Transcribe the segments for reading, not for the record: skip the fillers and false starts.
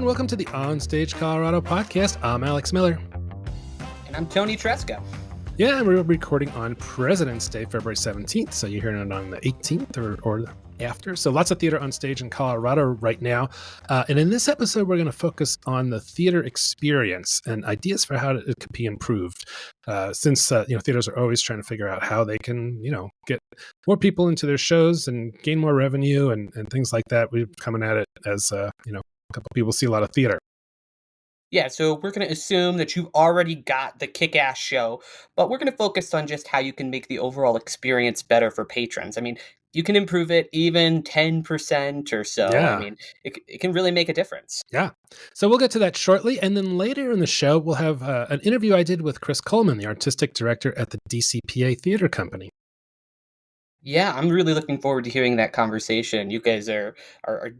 welcome to the OnStage Colorado Podcast. I'm Alex Miller. And I'm Toni Tresca. Yeah, we're recording on President's Day, February 17th, so you're hearing it on the 18th or after. So lots of theater on stage in Colorado right now. And in this episode, we're going to focus on the theater experience and ideas for how it could be improved. Since theaters are always trying to figure out how they can, get more people into their shows and gain more revenue and things like that. We're coming at it as, a couple people see a lot of theater. Yeah, so we're going to assume that you've already got the kick-ass show, but we're going to focus on just how you can make the overall experience better for patrons. I mean, you can improve it even 10% or so. Yeah. I mean, it can really make a difference. Yeah. So we'll get to that shortly. And then later in the show, we'll have an interview I did with Chris Coleman, the artistic director at the DCPA Theater Company. Yeah, I'm really looking forward to hearing that conversation. You guys are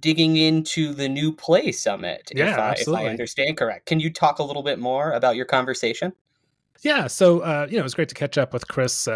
digging into the new play summit, Yeah, if absolutely. I understand correct. Can you talk a little bit more about your conversation? Yeah, so it was great to catch up with Chris.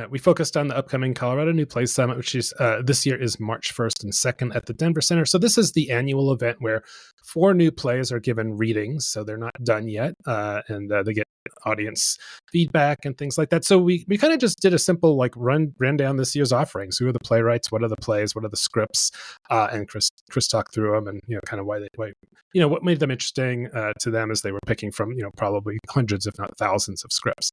We focused on the upcoming Colorado New Play Summit, which is this year is March 1st and 2nd at the Denver Center. So this is the annual event where 4 new plays are given readings, so they're not done yet, and they get audience feedback and things like that. So we kind of just did a simple ran down this year's offerings. Who are the playwrights? What are the plays? What are the scripts? And Chris talked through them and kind of why what made them interesting to them as they were picking from probably hundreds if not thousands of scripts.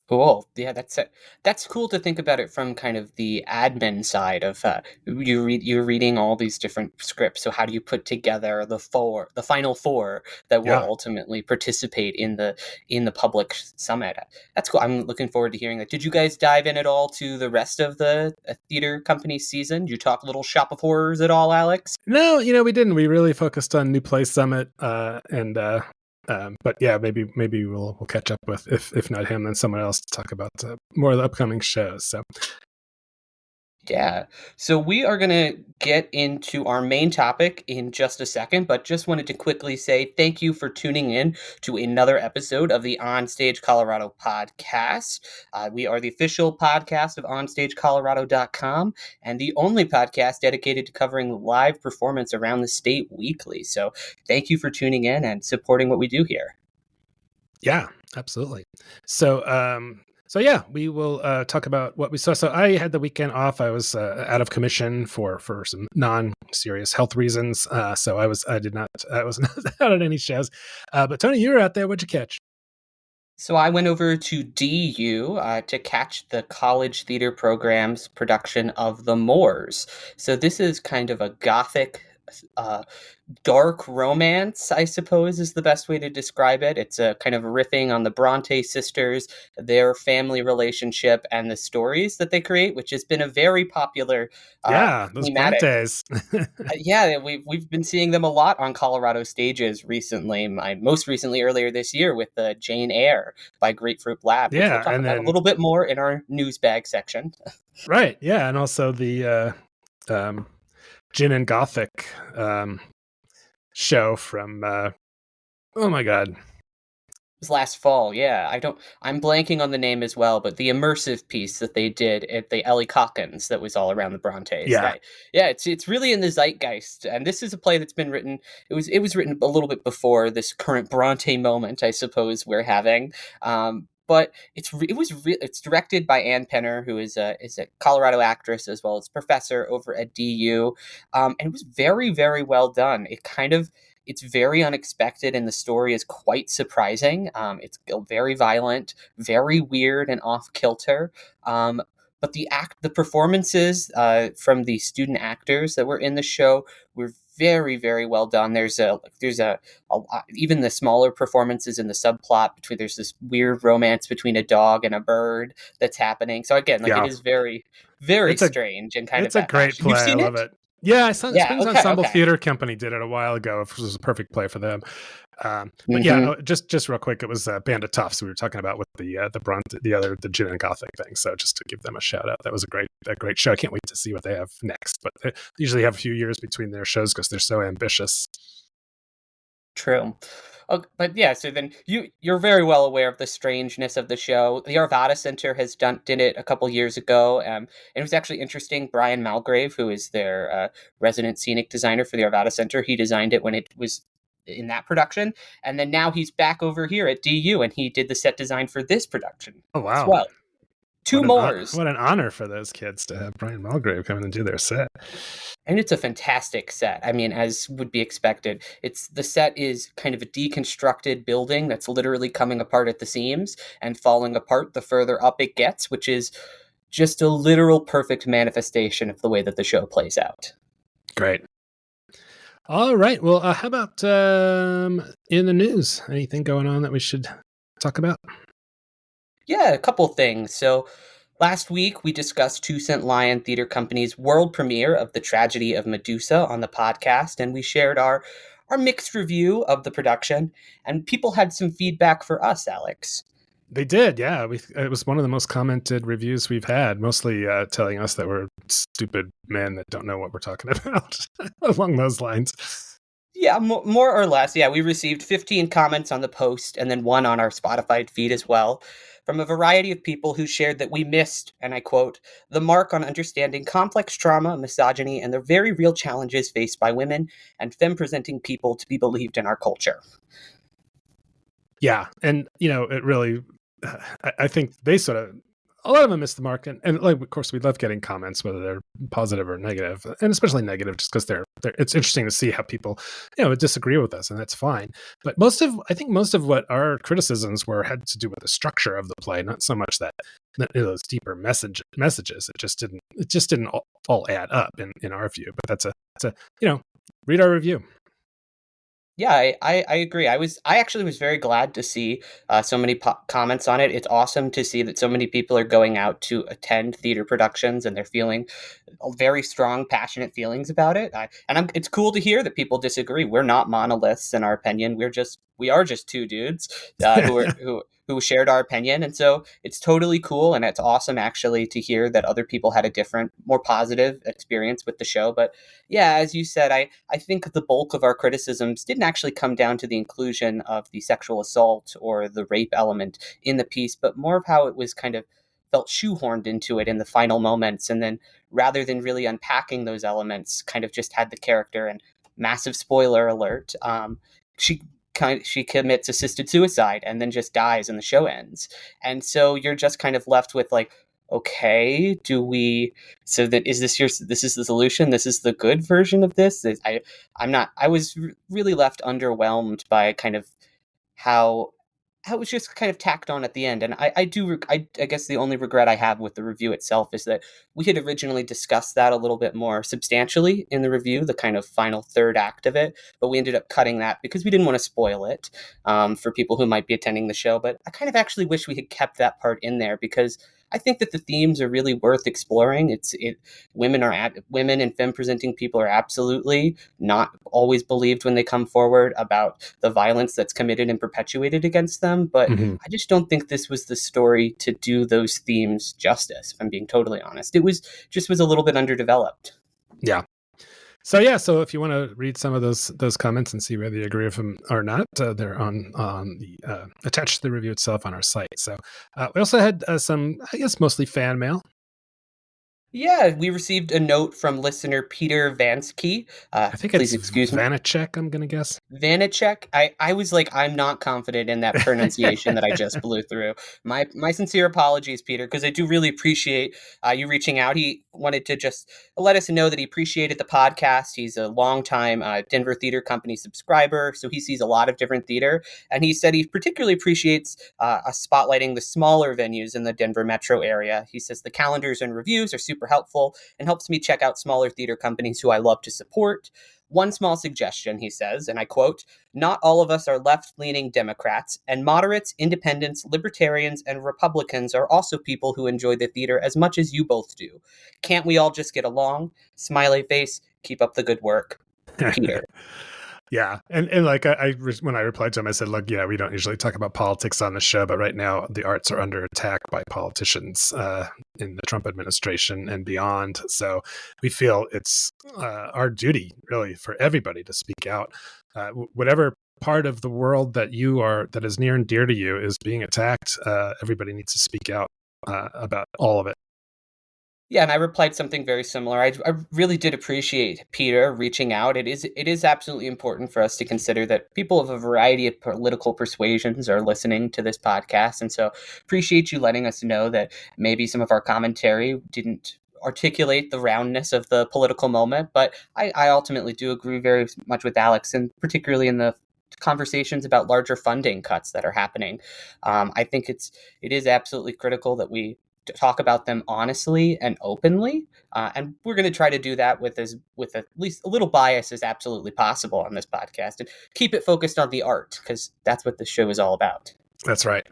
Cool. Yeah, that's cool to think about it from kind of the admin side of you're reading all these different scripts. So how do you put together the final four that will ultimately participate in the public summit? That's cool. I'm looking forward to hearing that. Did you guys dive in at all to the rest of the theater company season? Did you talk a little Shop of Horrors at all, Alex? No, we didn't. We really focused on New Play Summit but yeah, maybe we'll catch up with if not him, then someone else to talk about more of the upcoming shows. So yeah. So we are going to get into our main topic in just a second, but just wanted to quickly say thank you for tuning in to another episode of the OnStage Colorado Podcast. We are the official podcast of OnStageColorado.com and the only podcast dedicated to covering live performance around the state weekly. So thank you for tuning in and supporting what we do here. Yeah, absolutely. So yeah, we will talk about what we saw. So I had the weekend off. I was out of commission for some non-serious health reasons. So I was not out at any shows. But Toni, you were out there. What'd you catch? So I went over to DU to catch the college theater program's production of The Moors. So this is kind of a gothic dark romance, I suppose, is the best way to describe it. It's a kind of riffing on the Bronte sisters, their family relationship, and the stories that they create, which has been a very popular those thematic. Brontes. Yeah, we've been seeing them a lot on Colorado stages recently. Most recently earlier this year with the Jane Eyre by Grapefruit Lab, which we'll talk about a little bit more in our news bag section. Right, yeah, and also the Gin and Gothic show from oh my god, it was last fall. Yeah, I'm blanking on the name as well, but the immersive piece that they did at the Ellie Calkins that was all around the Brontes. Yeah, it's really in the zeitgeist, and this is a play that's been written. It was written a little bit before this current Bronte moment, I suppose we're having. But it's directed by Ann Penner, who is a Colorado actress as well as professor over at DU, and it was very, very well done. It's very unexpected, and the story is quite surprising. It's very violent, very weird, and off kilter. But the performances from the student actors that were in the show were very, very well done. There's a lot, even the smaller performances in the subplot there's this weird romance between a dog and a bird that's happening. So again, it is very, very strange and kind of. It's a great play. I love it. Yeah, Springs Ensemble Theater Company did it a while ago. It was a perfect play for them. But yeah, just real quick, it was Band of Toughs we were talking about with the Gin and Gothic thing. So just to give them a shout out, that was a great show. I can't wait to see what they have next. But they usually have a few years between their shows because they're so ambitious. True. But yeah, so then you're very well aware of the strangeness of the show. The Arvada Center did it a couple years ago, and it was actually interesting. Brian Malgrave, who is their resident scenic designer for the Arvada Center, he designed it when it was in that production, and then now he's back over here at DU, and he did the set design for this production Oh as wow! well. Two mores. What an honor for those kids to have Brian Malgrave come in and do their set. And it's a fantastic set. I mean, as would be expected, the set is kind of a deconstructed building that's literally coming apart at the seams and falling apart the further up it gets, which is just a literal perfect manifestation of the way that the show plays out. Great. All right. Well, how about in the news? Anything going on that we should talk about? Yeah, a couple things. So last week, we discussed Two Cent Lion Theater Company's world premiere of The Tragedy of Medusa on the podcast, and we shared our mixed review of the production, and people had some feedback for us, Alex. They did, yeah. It was one of the most commented reviews we've had, mostly telling us that we're stupid men that don't know what we're talking about, along those lines. Yeah, more or less. Yeah, we received 15 comments on the post and then one on our Spotify feed as well, from a variety of people who shared that we missed, and I quote, the mark on understanding complex trauma, misogyny, and the very real challenges faced by women and femme-presenting people to be believed in our culture. Yeah, and, it really, I think they sort of, a lot of them missed the mark. And like, of course, we love getting comments, whether they're positive or negative, and especially negative, just because it's interesting to see how people, disagree with us, and that's fine. But I think most of what our criticisms had to do with the structure of the play, not so much that those deeper messages. It just didn't all add up in our view. But that's read our review. Yeah, I agree. I actually was very glad to see so many comments on it. It's awesome to see that so many people are going out to attend theater productions and they're feeling very strong, passionate feelings about it. It's cool to hear that people disagree. We're not monoliths in our opinion. We are just two dudes who shared our opinion, and so it's totally cool, and it's awesome actually to hear that other people had a different, more positive experience with the show. But yeah, as you said, I think the bulk of our criticisms didn't actually come down to the inclusion of the sexual assault or the rape element in the piece, but more of how it was kind of felt shoehorned into it in the final moments, and then rather than really unpacking those elements, kind of just had the character, and massive spoiler alert, she commits assisted suicide and then just dies and the show ends. And so you're just kind of left with like, okay, this is the solution, this is the good version of this. I was really left underwhelmed by kind of how it was just kind of tacked on at the end. And I guess the only regret I have with the review itself is that we had originally discussed that a little bit more substantially in the review, the kind of final third act of it, but we ended up cutting that because we didn't want to spoil it for people who might be attending the show. But I kind of actually wish we had kept that part in there, because I think that the themes are really worth exploring. Women and femme presenting people are absolutely not always believed when they come forward about the violence that's committed and perpetuated against them. But I just don't think this was the story to do those themes justice, if I'm being totally honest. It was a little bit underdeveloped. Yeah. So if you want to read some of those comments and see whether you agree with them or not, they're on the attached to the review itself on our site. So we also had some, I guess, mostly fan mail. Yeah, we received a note from listener Peter Vansky. I think please it's excuse me. Vanacek, I'm going to guess. Vanacek. I was like, I'm not confident in that pronunciation that I just blew through. My sincere apologies, Peter, because I do really appreciate you reaching out. He wanted to just let us know that he appreciated the podcast. He's a longtime Denver Theater Company subscriber, so he sees a lot of different theater. And he said he particularly appreciates us spotlighting the smaller venues in the Denver metro area. He says the calendars and reviews are super helpful and helps me check out smaller theater companies who I love to support. One small suggestion, he says, and I quote, not all of us are left-leaning Democrats, and moderates, independents, libertarians, and Republicans are also people who enjoy the theater as much as you both do. Can't we all just get along? Smiley face, keep up the good work. Peter. Yeah. And like when I replied to him, I said, look, we don't usually talk about politics on the show, but right now the arts are under attack by politicians in the Trump administration and beyond. So we feel it's our duty, really, for everybody to speak out. Whatever part of the world that that is near and dear to you is being attacked, everybody needs to speak out about all of it. Yeah, and I replied something very similar. I really did appreciate Peter reaching out. It is absolutely important for us to consider that people of a variety of political persuasions are listening to this podcast, and so appreciate you letting us know that maybe some of our commentary didn't articulate the roundness of the political moment, but I ultimately do agree very much with Alex, and particularly in the conversations about larger funding cuts that are happening. I think it is absolutely critical that we to talk about them honestly and openly. And we're going to try to do that with at least a little bias as absolutely possible on this podcast, and keep it focused on the art, because that's what the show is all about. That's right.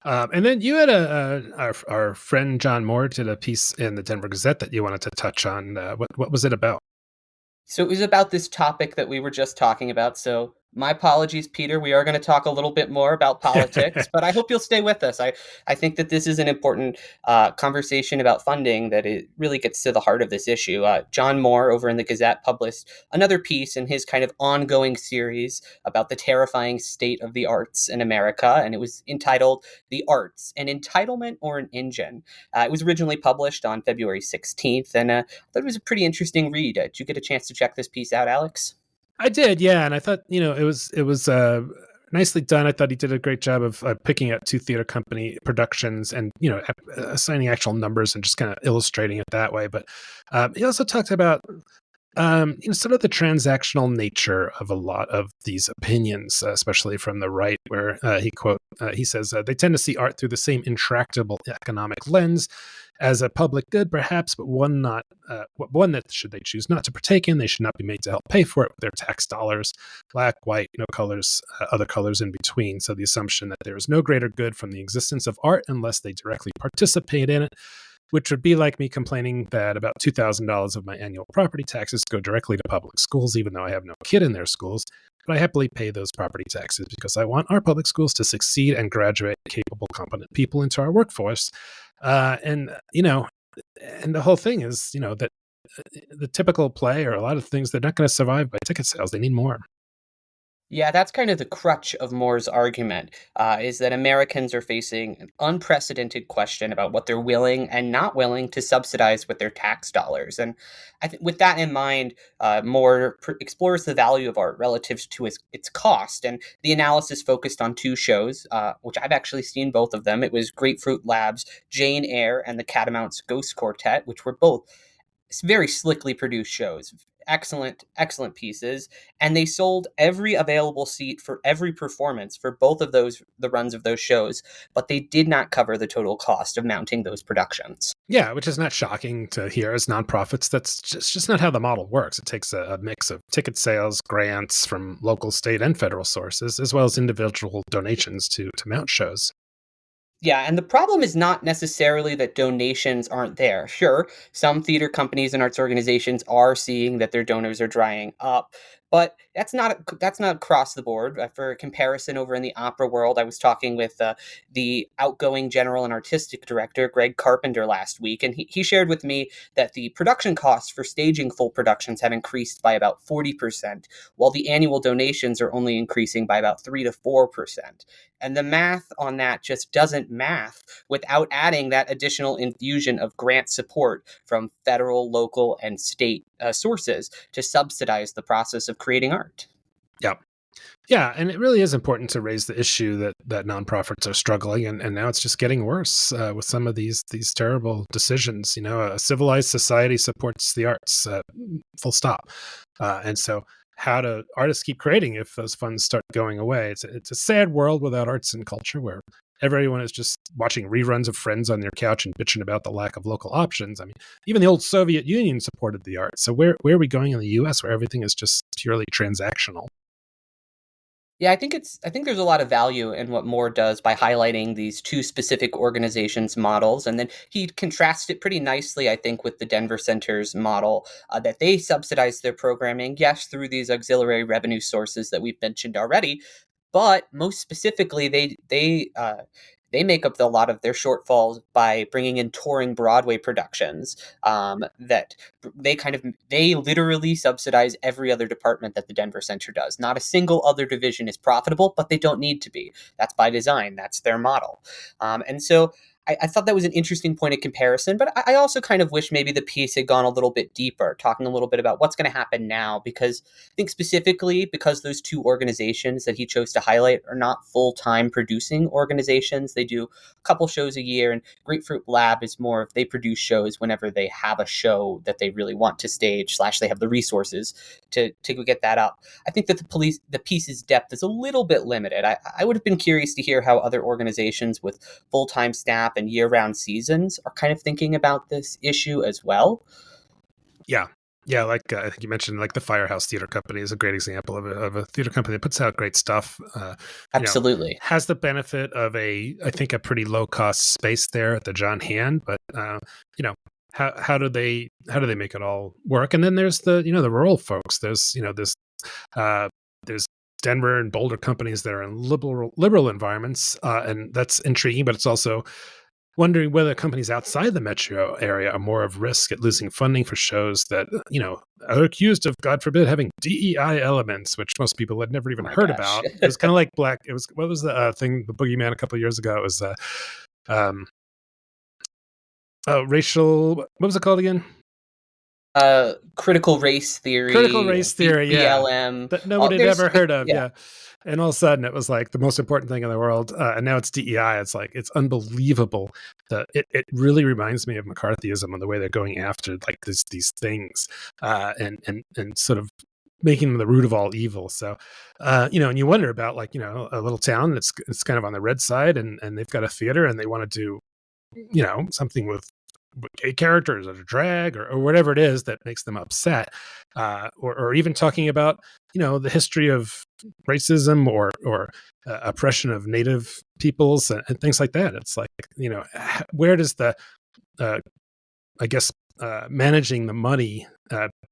And then you had our friend John Moore did a piece in the Denver Gazette that you wanted to touch on. What was it about? So it was about this topic that we were just talking about. So my apologies, Peter. We are going to talk a little bit more about politics, but I hope you'll stay with us. I think that this is an important conversation about funding, that it really gets to the heart of this issue. John Moore over in the Gazette published another piece in his kind of ongoing series about the terrifying state of the arts in America, and it was entitled "The Arts: An Entitlement or an Engine?" It was originally published on February 16th, and I thought it was a pretty interesting read. Did you get a chance to check this piece out, Alex? I did, yeah, and I thought it was nicely done. I thought he did a great job of picking out two theater company productions and assigning actual numbers and just kind of illustrating it that way. But he also talked about sort of the transactional nature of a lot of these opinions, especially from the right, where he says they tend to see art through the same intractable economic lens as a public good, perhaps, but one that should they choose not to partake in, they should not be made to help pay for it with their tax dollars. Black, white, no colors, other colors in between. So the assumption that there is no greater good from the existence of art unless they directly participate in it, which would be like me complaining that about $2,000 of my annual property taxes go directly to public schools, even though I have no kid in their schools. But I happily pay those property taxes because I want our public schools to succeed and graduate capable, competent people into our workforce. And the whole thing is, that the typical play or a lot of things, they're not going to survive by ticket sales. They need more. Yeah, that's kind of the crutch of Moore's argument, is that Americans are facing an unprecedented question about what they're willing and not willing to subsidize with their tax dollars. And I think with that in mind, Moore explores the value of art relative to its cost. And the analysis focused on two shows, which I've actually seen both of them. It was Grapefruit Lab's Jane Eyre and the Catamounts Ghost Quartet, which were both very slickly produced shows, excellent pieces, and they sold every available seat for every performance for both of the runs of those shows, but they did not cover the total cost of mounting those productions. Yeah, which is not shocking to hear as nonprofits. That's just not how the model works. It takes a mix of ticket sales, grants from local, state, and federal sources, as well as individual donations to mount shows. Yeah, and the problem is not necessarily that donations aren't there. Sure, some theater companies and arts organizations are seeing that their donors are drying up, but that's not across the board. For comparison, over in the opera world, I was talking with the outgoing general and artistic director Greg Carpenter last week, and he shared with me that the production costs for staging full productions have increased by about 40%, while the annual donations are only increasing by about 3 to 4%. And the math on that just doesn't math without adding that additional infusion of grant support from federal, local, and state sources to subsidize the process of creating art. Yeah. Yeah, and it really is important to raise the issue that nonprofits are struggling, and now it's just getting worse with some of these terrible decisions. A civilized society supports the arts, full stop. And so, how do artists keep creating if those funds start going away? It's a sad world without arts and culture, where everyone is just watching reruns of Friends on their couch and bitching about the lack of local options. I mean, even the old Soviet Union supported the arts. So where are we going in the U.S. where everything is just purely transactional? Yeah, I think there's a lot of value in what Moore does by highlighting these two specific organizations' models, and then he contrasts it pretty nicely, I think, with the Denver Center's model, that they subsidize their programming, yes, through these auxiliary revenue sources that we've mentioned already, but most specifically, they make up a lot of their shortfalls by bringing in touring Broadway productions that they literally subsidize every other department that the Denver Center does. Not a single other division is profitable, but they don't need to be. That's by design. That's their model. And so I thought that was an interesting point of comparison, but I also kind of wish maybe the piece had gone a little bit deeper, talking a little bit about what's going to happen now, because I think specifically because those two organizations that he chose to highlight are not full-time producing organizations. They do a couple shows a year, and Grapefruit Lab is more of they produce shows whenever they have a show that they really want to stage / they have the resources to get that up. I think that the piece's depth is a little bit limited. I would have been curious to hear how other organizations with full-time staff and year-round seasons are kind of thinking about this issue as well. Yeah. Like I think you mentioned, like the Firehouse Theater Company is a great example of a theater company that puts out great stuff. Absolutely, has the benefit of I think a pretty low cost space there at the John Hand, but how do they make it all work? And then there's the the rural folks. There's there's Denver and Boulder companies that are in liberal environments, and that's intriguing. But it's also wondering whether companies outside the metro area are more of risk at losing funding for shows that are accused of, God forbid, having DEI elements, which most people had never even heard about. It was kind of like It was what was the thing, the Boogeyman a couple of years ago? It was racial. What was it called again? Critical race theory. BLM, that nobody had ever heard of. Yeah. And all of a sudden it was like the most important thing in the world. And now it's DEI. It's like, it's unbelievable that it really reminds me of McCarthyism and the way they're going after like these things, and sort of making them the root of all evil. So, and you wonder about like, a little town that's kind of on the red side, and they've got a theater and they want to do, something with gay characters or drag or whatever it is that makes them upset, or even talking about the history of racism or oppression of Native peoples and things like that. It's like where does the managing the money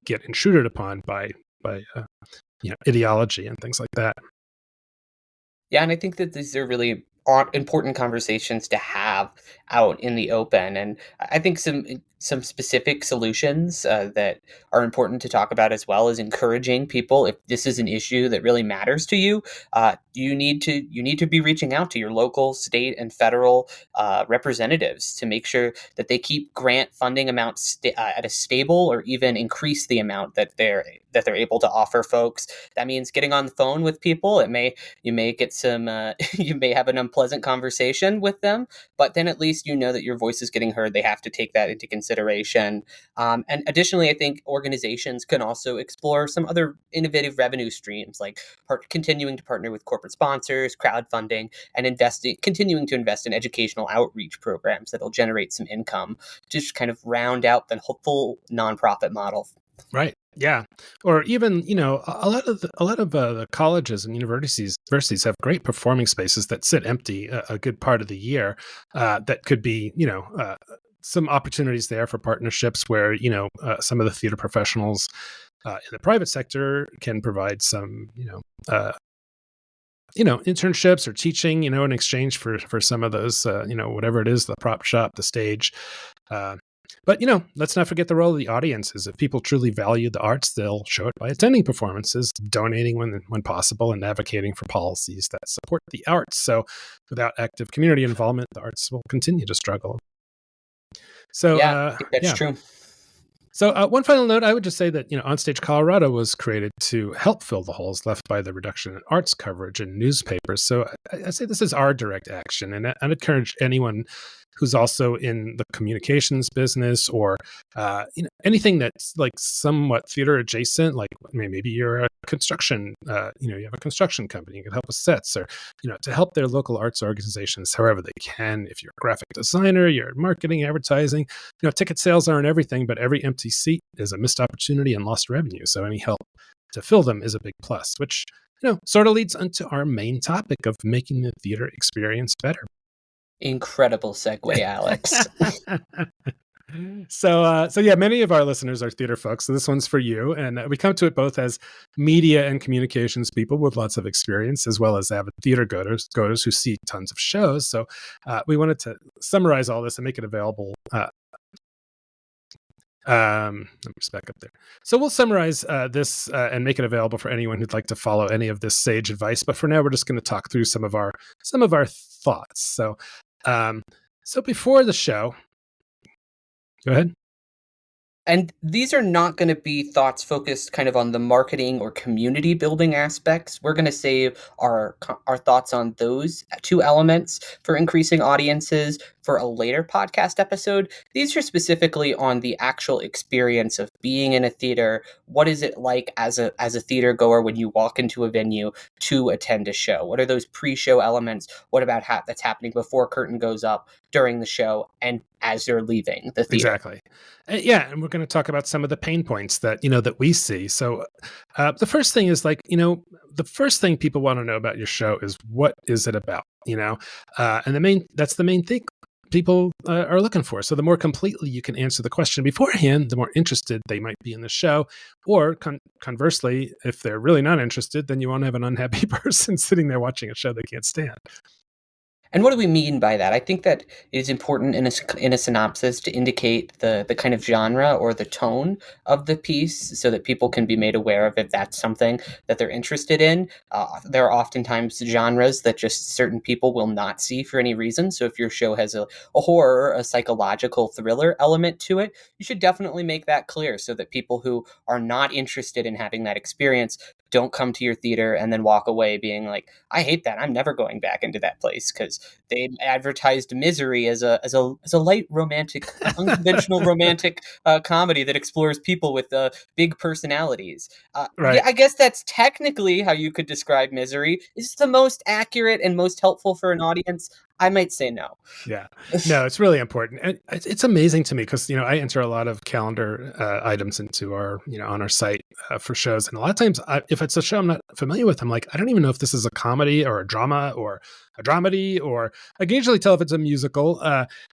get intruded upon by ideology and things like that. Yeah, and I think that these are really important conversations to have out in the open, and I think some specific solutions that are important to talk about as well is encouraging people, if this is an issue that really matters to you, you need to be reaching out to your local, state, and federal representatives to make sure that they keep grant funding amounts at a stable or even increase the amount that they're able to offer folks. That means getting on the phone with people. You may get some you may have an unpleasant conversation with them, but then at least that your voice is getting heard. They have to take that into consideration. And additionally, I think organizations can also explore some other innovative revenue streams, like continuing to partner with corporate sponsors, crowdfunding, and continuing to invest in educational outreach programs that'll generate some income to just kind of round out the full nonprofit model. Right. Yeah. Or even, a lot of the colleges and universities have great performing spaces that sit empty a good part of the year. That could be, some opportunities there for partnerships where, some of the theater professionals in the private sector can provide some, internships or teaching, in exchange for some of those, whatever it is, the prop shop, the stage. But, let's not forget the role of the audiences. If people truly value the arts, they'll show it by attending performances, donating when possible, and advocating for policies that support the arts. So without active community involvement, the arts will continue to struggle. So I think that's true. So one final note, I would just say that, OnStage Colorado was created to help fill the holes left by the reduction in arts coverage in newspapers. So I say this is our direct action, and I'd encourage anyone who's also in the communications business or anything that's like somewhat theater adjacent, like maybe you're a construction, you have a construction company, you can help with sets, or to help their local arts organizations however they can. If you're a graphic designer, you're marketing, advertising, ticket sales aren't everything, but every empty seat is a missed opportunity and lost revenue. So any help to fill them is a big plus, which sort of leads into our main topic of making the theater experience better. Incredible segue, Alex. So yeah, many of our listeners are theater folks. So this one's for you, and we come to it both as media and communications people with lots of experience, as well as avid theater goers who see tons of shows. So we wanted to summarize all this and make it available. Let me just back up there. So we'll summarize this and make it available for anyone who'd like to follow any of this sage advice. But for now, we're just going to talk through some of our thoughts. So before the show, go ahead. And these are not going to be thoughts focused kind of on the marketing or community building aspects. We're going to save our thoughts on those two elements for increasing audiences for a later podcast episode. These are specifically on the actual experience of being in a theater. What is it like as a theater goer when you walk into a venue to attend a show? What are those pre-show elements? What about that's happening before curtain goes up, during the show, and as they're leaving the theater? Exactly. Yeah, and we're going to talk about some of the pain points that that we see. So the first thing is the first thing people want to know about your show is what is it about, and that's the main thing people are looking for. So the more completely you can answer the question beforehand, the more interested they might be in the show. Or conversely, if they're really not interested, then you won't have an unhappy person sitting there watching a show they can't stand. And what do we mean by that? I think that it is important in a synopsis to indicate the kind of genre or the tone of the piece so that people can be made aware of if that's something that they're interested in. There are oftentimes genres that just certain people will not see for any reason. So if your show has a horror, a psychological thriller element to it, you should definitely make that clear so that people who are not interested in having that experience don't come to your theater and then walk away being like, I hate that. I'm never going back into that place because they advertised Misery as a light romantic, unconventional romantic comedy that explores people with big personalities. Right. Yeah, I guess that's technically how you could describe Misery. Is it the most accurate and most helpful for an audience? I might say no. Yeah, no, it's really important. And it's amazing to me because, I enter a lot of calendar items into our, on our site for shows. And a lot of times if it's a show I'm not familiar with, I'm like, I don't even know if this is a comedy or a drama or a dramedy, or I can usually tell if it's a musical.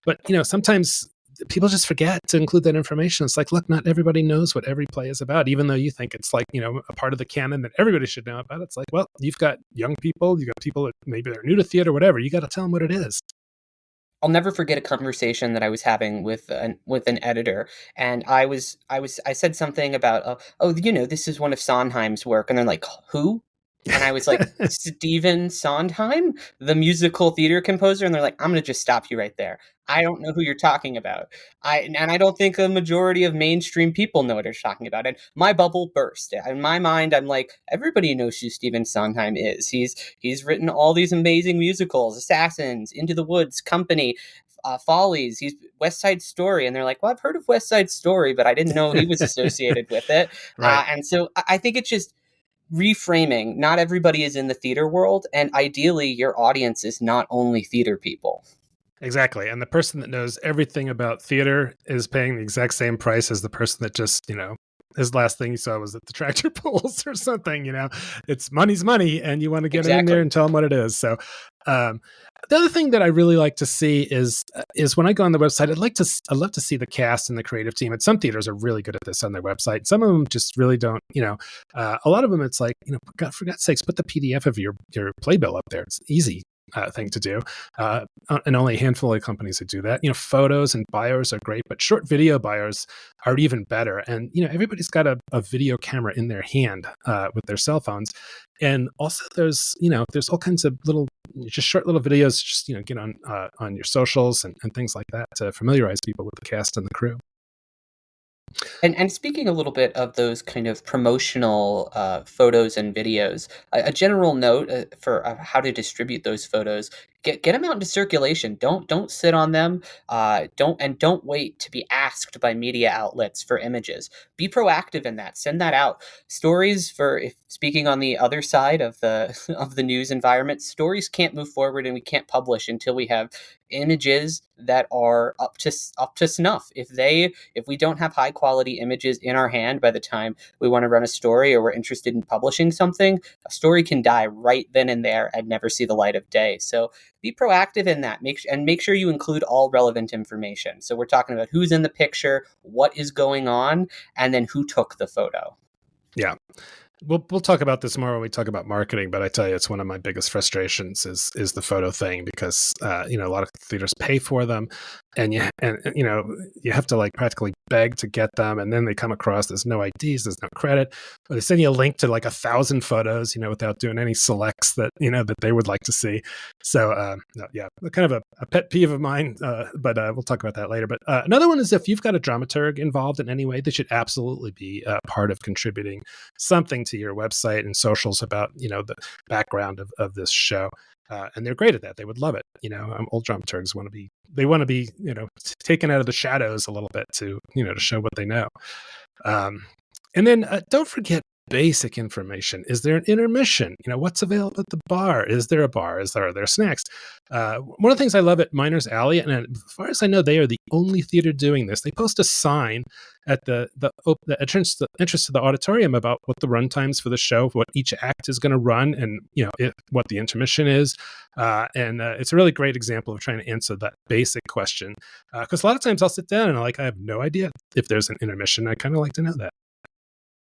But, sometimes people just forget to include that information. It's like, look, not everybody knows what every play is about, even though you think it's like, a part of the canon that everybody should know about. It's like, well, you've got young people, you've got people that maybe they're new to theater, whatever. You got to tell them what it is. I'll never forget a conversation that I was having with an editor, and I said something about, this is one of Sondheim's work, and they're like, who? And I was like, Stephen Sondheim, the musical theater composer. And they're like, I'm going to just stop you right there. I don't know who you're talking about. I don't think a majority of mainstream people know what you're talking about. And my bubble burst. In my mind, I'm like, everybody knows who Stephen Sondheim is. He's written all these amazing musicals: Assassins, Into the Woods, Company, Follies. He's West Side Story. And they're like, well, I've heard of West Side Story, but I didn't know he was associated with it. Right. And so I think it's just reframing. Not everybody is in the theater world, and ideally your audience is not only theater people. Exactly. And the person that knows everything about theater is paying the exact same price as the person that just, his last thing he saw was at the tractor pulls or something. It's money's money, and you want to get in there and tell them what it is. So the other thing that I really like to see is when I go on the website, I love to see the cast and the creative team. And some theaters are really good at this on their website. Some of them just really don't. A lot of them, it's like, for God's sakes, put the PDF of your playbill up there. It's easy thing to do, and only a handful of companies that do that. Photos and bios are great, but short video bios are even better. And everybody's got a video camera in their hand with their cell phones, and also there's all kinds of little, just short little videos, just get on your socials and things like that to familiarize people with the cast and the crew. And speaking a little bit of those kind of promotional photos and videos, a general note for how to distribute those photos: get them out into circulation. Don't sit on them. Don't wait to be asked by media outlets for images. Be proactive in that. Send that out. Stories, if speaking on the other side of the of the news environment, stories can't move forward and we can't publish until we have images that are up to snuff. If we don't have high quality images in our hand by the time we want to run a story or we're interested in publishing something, a story can die right then and there and never see the light of day. So be proactive in that. Make sure you include all relevant information. So we're talking about who's in the picture, what is going on, and then who took the photo. Yeah. We'll talk about this more when we talk about marketing, but I tell you, it's one of my biggest frustrations is the photo thing, because a lot of theaters pay for them, and you have to like practically beg to get them, and then they come across there's no IDs, there's no credit, or they send you a link to like 1,000 photos, without doing any selects that that they would like to see. So yeah, kind of a pet peeve of mine, but we'll talk about that later. But another one is, if you've got a dramaturg involved in any way, they should absolutely be part of contributing something to your website and socials about the background of this show, and they're great at that. They would love it. Old dramaturgs want to be taken out of the shadows a little bit to to show what they know. And then don't forget basic information. Is there an intermission? What's available at the bar? Is there a bar? Are there snacks? One of the things I love at Miners Alley, and as far as I know, they are the only theater doing this. They post a sign at the entrance to the auditorium about what the run times for the show, what each act is going to run, and what the intermission is. And it's a really great example of trying to answer that basic question. Because a lot of times I'll sit down and I have no idea if there's an intermission. I kind of like to know that.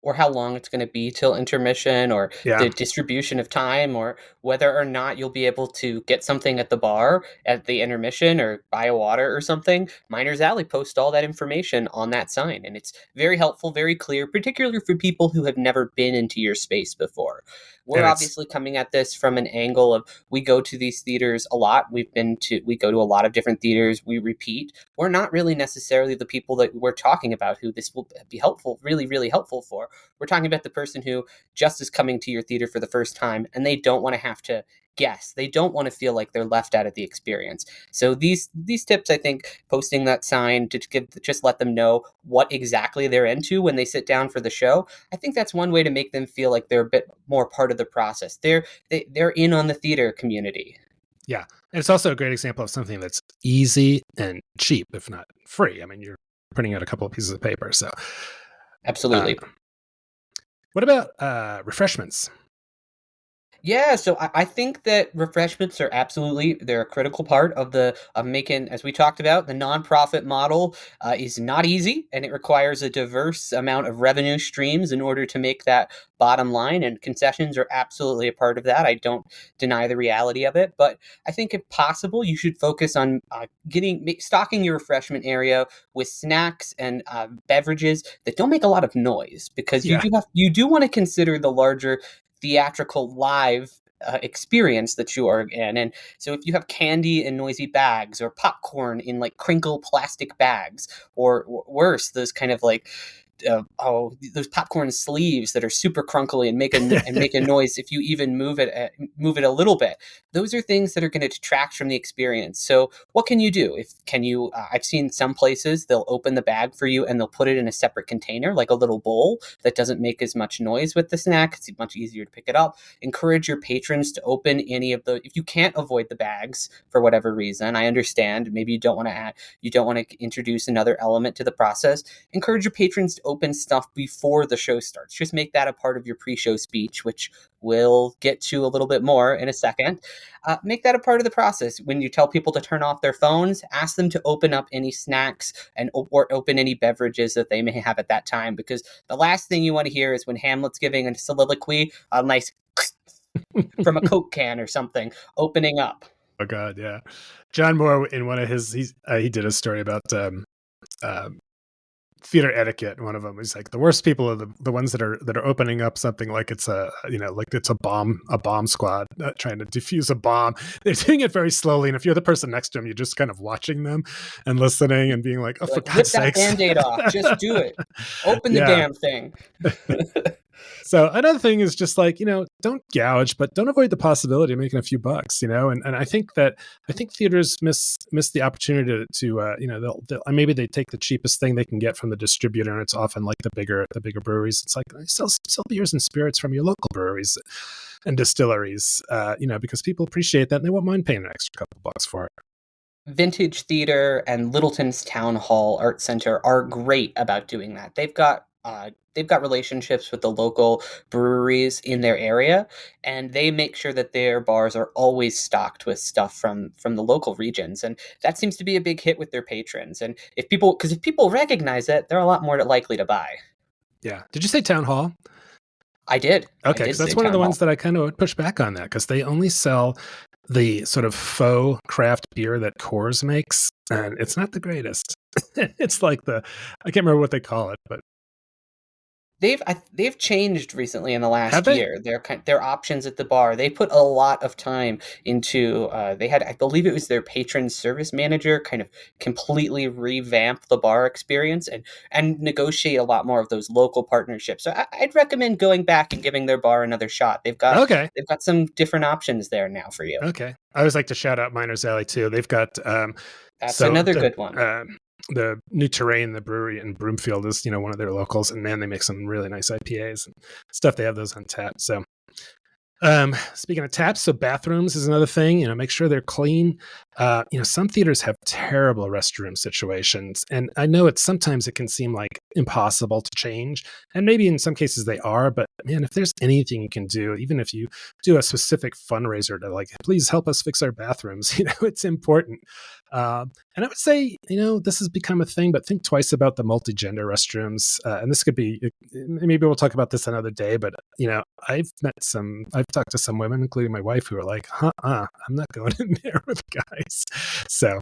Or how long it's going to be till intermission, or the distribution of time, or whether or not you'll be able to get something at the bar at the intermission or buy a water or something. Miners Alley posts all that information on that sign, and it's very helpful, very clear, particularly for people who have never been into your space before. We're obviously coming at this from an angle of, we go to these theaters a lot. We go to a lot of different theaters. We repeat. We're not really necessarily the people that we're talking about who this will be helpful, really, really helpful for. We're talking about the person who just is coming to your theater for the first time, and they don't want to have to guess. They don't want to feel like they're left out of the experience. So these tips, I think, posting that sign to just let them know what exactly they're into when they sit down for the show, I think that's one way to make them feel like they're a bit more part of the process. They're in on the theater community. Yeah. And it's also a great example of something that's easy and cheap, if not free. I mean, you're printing out a couple of pieces of paper. So absolutely. What about refreshments? Yeah, so I think that refreshments are they're a critical part of making, as we talked about, the nonprofit model is not easy, and it requires a diverse amount of revenue streams in order to make that bottom line, and concessions are absolutely a part of that. I don't deny the reality of it, but I think if possible, you should focus on stocking your refreshment area with snacks and beverages that don't make a lot of noise, because you do want to consider the larger theatrical live experience that you are in. And so if you have candy in noisy bags, or popcorn in like crinkle plastic bags, or worse, those kind of like those popcorn sleeves that are super crunkly and make a noise if you even move it a little bit. Those are things that are going to detract from the experience. So what can you do? I've seen some places they'll open the bag for you and they'll put it in a separate container, like a little bowl that doesn't make as much noise with the snack. It's much easier to pick it up. Encourage your patrons to open if you can't avoid the bags for whatever reason. I understand maybe you don't want to introduce another element to the process. Encourage your patrons to open stuff before the show starts. Just make that a part of your pre-show speech, which we'll get to a little bit more in a second. Make that a part of the process. When you tell people to turn off their phones, ask them to open up any snacks or open any beverages that they may have at that time, because the last thing you want to hear is when Hamlet's giving a soliloquy, a nice from a Coke can or something opening up. Oh God, yeah. John Moore, in one of his, he did a story about theater etiquette. One of them is like, the worst people are the ones that are opening up something like it's a bomb squad trying to defuse a bomb. They're doing it very slowly, and if you're the person next to them, you're just kind of watching them and listening and being like, oh, for God's sakes, rip that Band-Aid off. Just do it. Open the damn thing. So another thing is just like, don't gouge, but don't avoid the possibility of making a few bucks, and I think theaters miss the opportunity to they'll maybe they take the cheapest thing they can get from the distributor, and it's often like the bigger breweries. It's like, sell beers and spirits from your local breweries and distilleries, because people appreciate that and they won't mind paying an extra couple bucks for it. Vintage Theater and Littleton's Town Hall Art Center are great about doing that. They've got they've got relationships with the local breweries in their area, and they make sure that their bars are always stocked with stuff from the local regions, and that seems to be a big hit with their patrons. And if people recognize it, they're a lot more likely to buy. Yeah. Did you say Town Hall? I did. Okay, I because did say that's one of the Town ones Hall. that I kind of would push back on that, because they only sell the sort of faux craft beer that Coors makes, and it's not the greatest. It's like I can't remember what they call it, but They've changed recently in the have last they? year. Their options at the bar. They put a lot of time into. They had, I believe, it was their patron service manager, kind of completely revamp the bar experience and negotiate a lot more of those local partnerships. So I'd recommend going back and giving their bar another shot. Okay. They've got some different options there now for you. Okay. I always like to shout out Miners Alley too. They've got That's so another good one. the New Terrain, the brewery in Broomfield, is one of their locals, and man, they make some really nice IPAs and stuff. They have those on tap. So speaking of taps, so bathrooms is another thing. Make sure they're clean. Some theaters have terrible restroom situations, and I know sometimes it can seem like impossible to change, and maybe in some cases they are. But man, if there's anything you can do, even if you do a specific fundraiser to please help us fix our bathrooms, it's important. And I would say, this has become a thing, but think twice about the multi-gender restrooms. And this could be, maybe we'll talk about this another day, but I've talked to some women, including my wife, who are like, I'm not going in there with guys. So,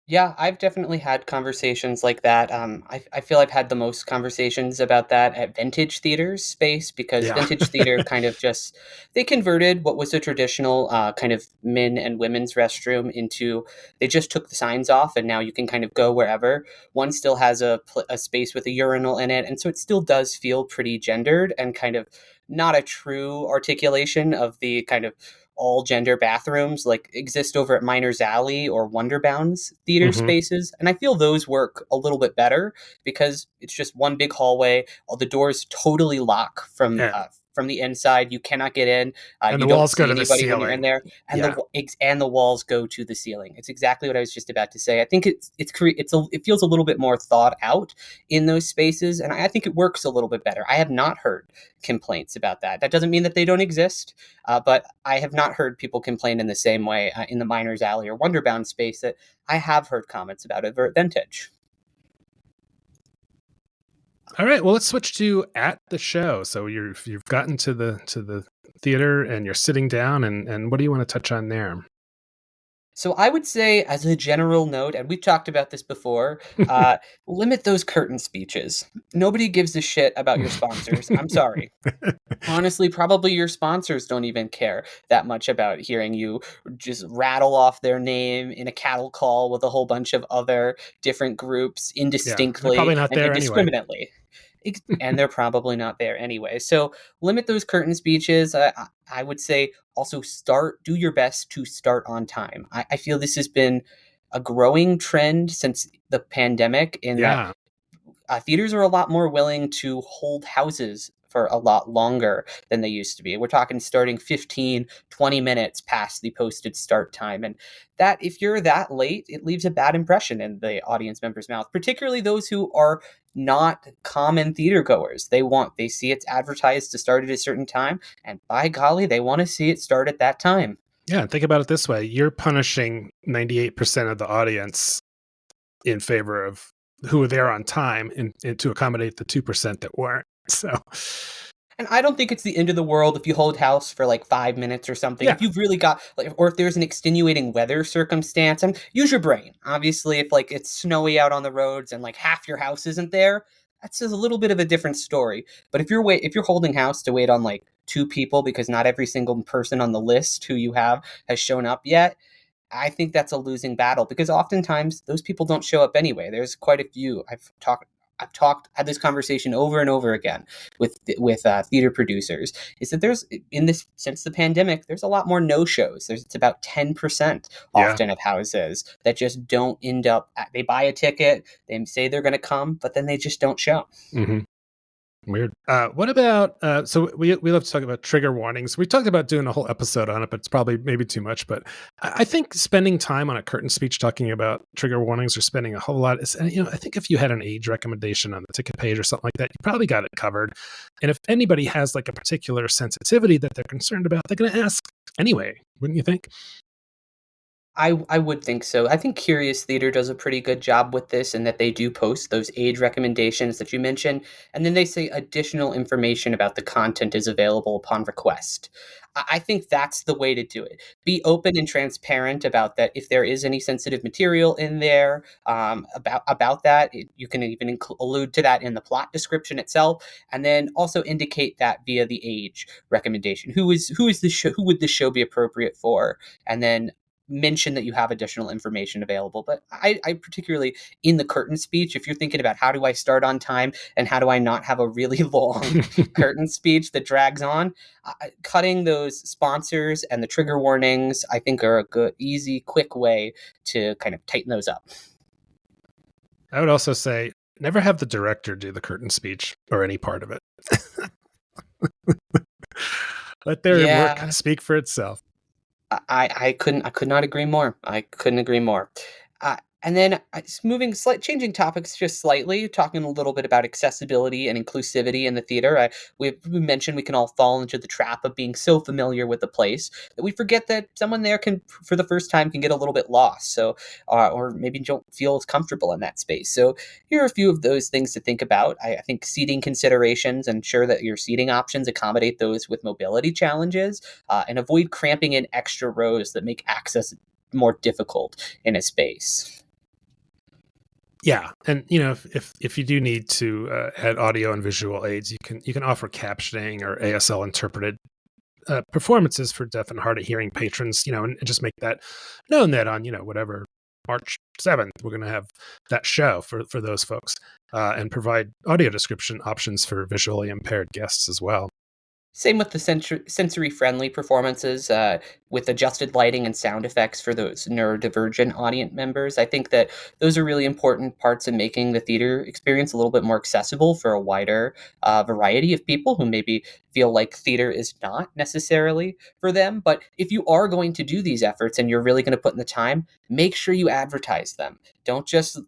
Yeah, I've definitely had conversations like that. I feel I've had the most conversations about that at Vintage Theater's space, because yeah. Vintage Theater kind of they converted what was a traditional kind of men and women's restroom into, they just took the signs off and now you can kind of go wherever. One still has a space with a urinal in it. And so it still does feel pretty gendered and kind of not a true articulation of the kind of all gender bathrooms like exist over at Miners Alley or Wonderbound's theater hmm spaces. And I feel those work a little bit better because it's just one big hallway. All the doors totally lock Yeah. from the inside. You cannot get in. And You the don't walls go see to the anybody when you're in ceiling. there. And Yeah. the walls go to the ceiling. It's exactly what I was just about to say. I think it feels a little bit more thought out in those spaces, and I think it works a little bit better. I have not heard complaints about that. That doesn't mean that they don't exist, but I have not heard people complain in the same way in the Miners Alley or Wonderbound space that I have heard comments about over at Vintage. All right. Well, let's switch to at the show. So you've gotten to the theater and you're sitting down, and what do you want to touch on there? So I would say, as a general note, and we've talked about this before, limit those curtain speeches. Nobody gives a shit about your sponsors. I'm sorry. Honestly, probably your sponsors don't even care that much about hearing you just rattle off their name in a cattle call with a whole bunch of other different groups Yeah, they're probably indistinctly not and there anyway. indiscriminately. And they're probably not there anyway. So limit those curtain speeches. I would say also do your best to start on time. I feel this has been a growing trend since the pandemic, in that Yeah. theaters are a lot more willing to hold houses for a lot longer than they used to be. We're talking starting 15, 20 minutes past the posted start time. And that, if you're that late, it leaves a bad impression in the audience member's mouth, particularly those who are not common theater goers. They see it's advertised to start at a certain time, and by golly, they want to see it start at that time. Yeah. Think about it this way. You're punishing 98% of the audience in favor of who were there on time and to accommodate the 2% that weren't. So, and I don't think it's the end of the world if you hold house for like 5 minutes or something. yeah. If you've really got, or if there's an extenuating weather circumstance, and use your brain. Obviously, if it's snowy out on the roads and half your house isn't there, that's just a little bit of a different story. But if you're holding house to wait on two people because not every single person on the list who you have has shown up yet, I think that's a losing battle, because oftentimes those people don't show up anyway. There's quite a few. Had this conversation over and over again with theater producers. Is that since the pandemic, there's a lot more no shows. It's about 10% often of houses that just don't end up. They buy a ticket, they say they're going to come, but then they just don't show. Mm-hmm. Weird. What about so we love to talk about trigger warnings. We talked about doing a whole episode on it, but it's probably maybe too much. But I think spending time on a curtain speech talking about trigger warnings or spending a whole lot is, I think if you had an age recommendation on the ticket page or something like that, you probably got it covered. And if anybody has like a particular sensitivity that they're concerned about, they're going to ask anyway, wouldn't you think? I would think so. I think Curious Theater does a pretty good job with this, and that they do post those age recommendations that you mentioned, and then they say additional information about the content is available upon request. I think that's the way to do it. Be open and transparent about that. If there is any sensitive material in there, about that, you can even allude to that in the plot description itself, and then also indicate that via the age recommendation. Who is the show? Who would this show be appropriate for? And then mention that you have additional information available. But I particularly, in the curtain speech, if you're thinking about how do I start on time and how do I not have a really long curtain speech that drags on, cutting those sponsors and the trigger warnings, I think, are a good, easy, quick way to kind of tighten those up. I would also say never have the director do the curtain speech or any part of it. Let their work speak for itself. I could not agree more. I couldn't agree more. And then changing topics just slightly, talking a little bit about accessibility and inclusivity in the theater. We mentioned we can all fall into the trap of being so familiar with the place that we forget that someone there can, for the first time, can get a little bit lost. So, or maybe don't feel as comfortable in that space. So here are a few of those things to think about. I think seating considerations, ensure that your seating options accommodate those with mobility challenges, and avoid cramping in extra rows that make access more difficult in a space. Yeah, and if you do need to add audio and visual aids, you can offer captioning or ASL interpreted performances for deaf and hard of hearing patrons. And just make that known that on whatever March 7th we're going to have that show for those folks, and provide audio description options for visually impaired guests as well. Same with the sensory-friendly performances, with adjusted lighting and sound effects for those neurodivergent audience members. I think that those are really important parts of making the theater experience a little bit more accessible for a wider variety of people who maybe feel like theater is not necessarily for them. But if you are going to do these efforts and you're really going to put in the time, make sure you advertise them. Don't just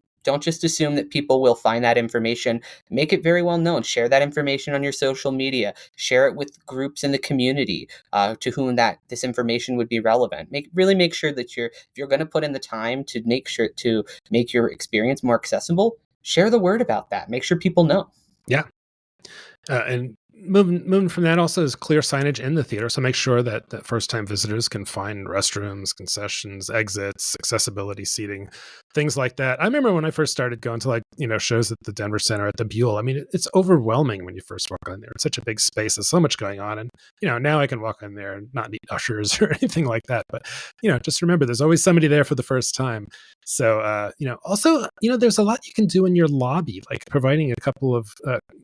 assume that people will find that information. Make it very well known. Share that information on your social media. Share it with groups in the community to whom this information would be relevant. Make sure that if you're going to put in the time to make your experience more accessible, share the word about that. Make sure people know. Yeah, and moving from that also is clear signage in the theater. So make sure that first-time visitors can find restrooms, concessions, exits, accessibility seating, things like that. I remember when I first started going to shows at the Denver Center at the Buell. I mean, it's overwhelming when you first walk in there. It's such a big space. There's so much going on. And, now I can walk in there and not need ushers or anything like that. But, just remember there's always somebody there for the first time. So, also, there's a lot you can do in your lobby, like providing a couple of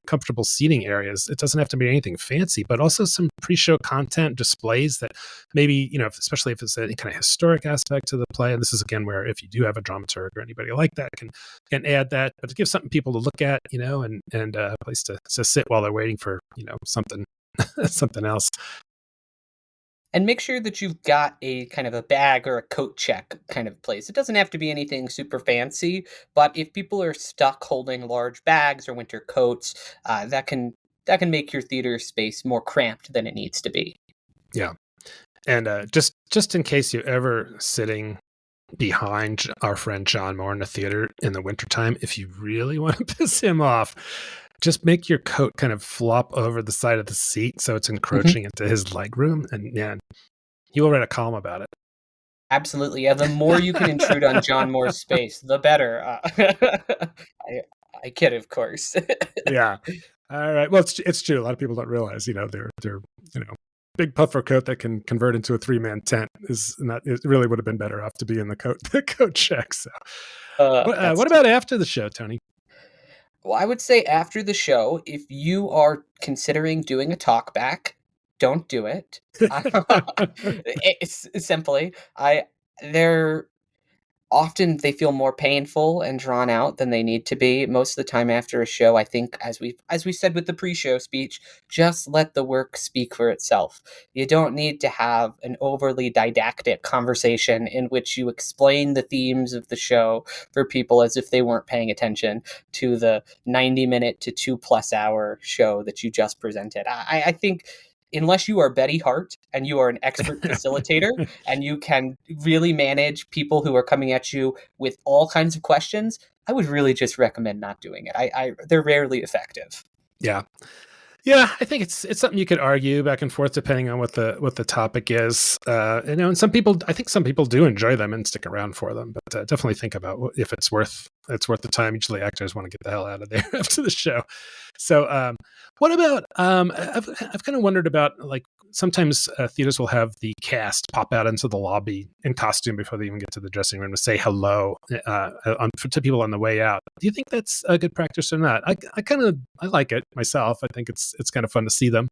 comfortable seating areas. It doesn't have to be anything fancy, but also some pre-show content displays that maybe, especially if it's any kind of historic aspect to the play. And this is again where if you do have a dramaturg or anybody like that can add that, but to give something people to look at, and a place to sit while they're waiting for, something something else. And make sure that you've got a kind of a bag or a coat check kind of place. It doesn't have to be anything super fancy, but if people are stuck holding large bags or winter coats, that can make your theater space more cramped than it needs to be. Yeah. And just in case you're ever sitting behind our friend John Moore in the theater in the wintertime, if you really want to piss him off, just make your coat kind of flop over the side of the seat so it's encroaching into his leg room, and he will write a column about it. Absolutely. Yeah, the more you can intrude on John Moore's space, the better. I kid, of course. Yeah. All right. Well, it's true. A lot of people don't realize, they're big puffer coat that can convert into a 3-man tent it really would have been better off to be in the coat check. So, what about after the show, Tony? Well, I would say after the show, if you are considering doing a talk back, don't do it. It's simply, there often they feel more painful and drawn out than they need to be. Most of the time after a show, I think, as we said with the pre-show speech, just let the work speak for itself. You don't need to have an overly didactic conversation in which you explain the themes of the show for people as if they weren't paying attention to the 90-minute to 2+ hour show that you just presented. I think unless you are Betty Hart and you are an expert facilitator and you can really manage people who are coming at you with all kinds of questions, I would really just recommend not doing it. They're rarely effective. Yeah. Yeah, I think it's something you could argue back and forth depending on what the topic is. And some people, I think some people do enjoy them and stick around for them, but definitely think about if it's worth the time. Usually, actors want to get the hell out of there after the show. So, what about? I've kind of wondered about, like, sometimes theaters will have the cast pop out into the lobby in costume before they even get to the dressing room to say hello to people on the way out. Do you think that's a good practice or not? I like it myself. I think it's kind of fun to see them.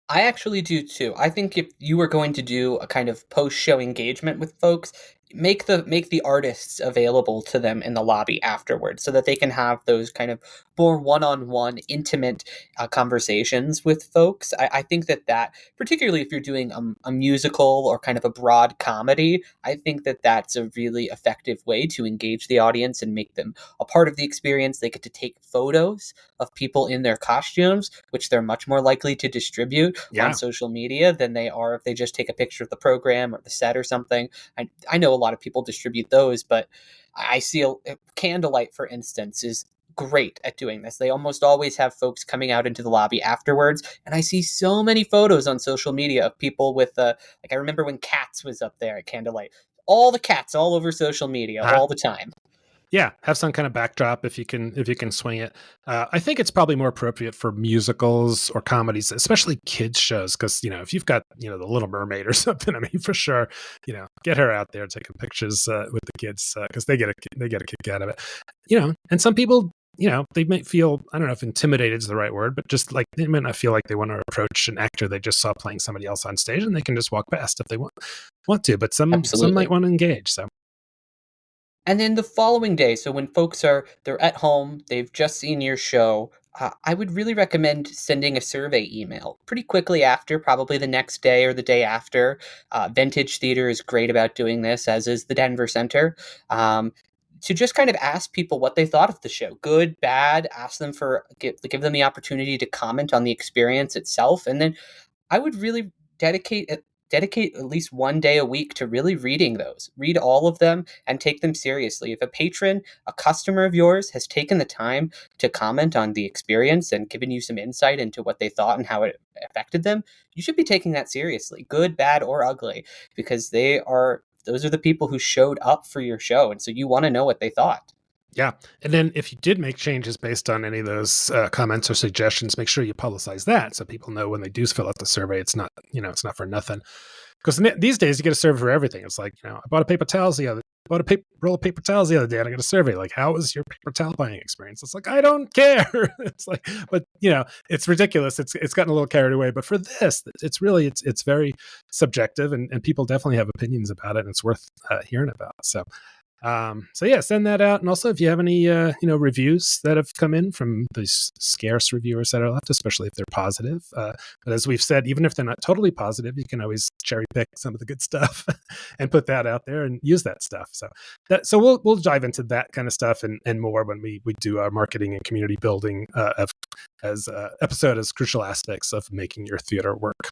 I actually do too. I think if you were going to do a kind of post-show engagement with folks, make the artists available to them in the lobby afterwards so that they can have those kind of more one-on-one intimate conversations with folks. I think that particularly if you're doing a musical or kind of a broad comedy, I think that that's a really effective way to engage the audience and make them a part of the experience. They get to take photos of people in their costumes, which they're much more likely to distribute on social media than they are if they just take a picture of the program or the set or something. I know a lot of people distribute those, but I see Candlelight, for instance, is great at doing this. They almost always have folks coming out into the lobby afterwards, and I see so many photos on social media of people with like, I remember when Cats was up there at Candlelight. All the cats all over social media all the time. Yeah, have some kind of backdrop if you can swing it. I think it's probably more appropriate for musicals or comedies, especially kids shows, because if you've got the Little Mermaid or something, I mean, for sure, get her out there taking pictures with the kids because they get a kick out of it. And some people, they might feel, I don't know if intimidated is the right word, but just like they might not feel like they want to approach an actor they just saw playing somebody else on stage, and they can just walk past if they want to. But some might want to engage. So. And then the following day, so when folks they're at home, they've just seen your show, I would really recommend sending a survey email pretty quickly after, probably the next day or the day after. Vintage Theater is great about doing this, as is the Denver Center, to just kind of ask people what they thought of the show, good, bad. Ask them give them the opportunity to comment on the experience itself, and then I would really dedicate at least one day a week to really reading those. Read all of them and take them seriously. If a patron, a customer of yours, has taken the time to comment on the experience and given you some insight into what they thought and how it affected them, you should be taking that seriously, good, bad, or ugly, because those are the people who showed up for your show, and so you want to know what they thought. Yeah. And then if you did make changes based on any of those comments or suggestions, make sure you publicize that so people know when they do fill out the survey, it's not for nothing. Because these days you get a survey for everything. It's like, I bought a roll of paper towels the other day and I got a survey like, how was your paper towel buying experience? It's like, I don't care. It's like, but it's ridiculous. It's gotten a little carried away. But for this, it's really, it's very subjective and people definitely have opinions about it and it's worth hearing about. So yeah, send that out. And also if you have any, reviews that have come in from these scarce reviewers that are left, especially if they're positive. But as we've said, even if they're not totally positive, you can always cherry pick some of the good stuff and put that out there and use that stuff. So we'll dive into that kind of stuff and more when we do our marketing and community building as episode as crucial aspects of making your theater work.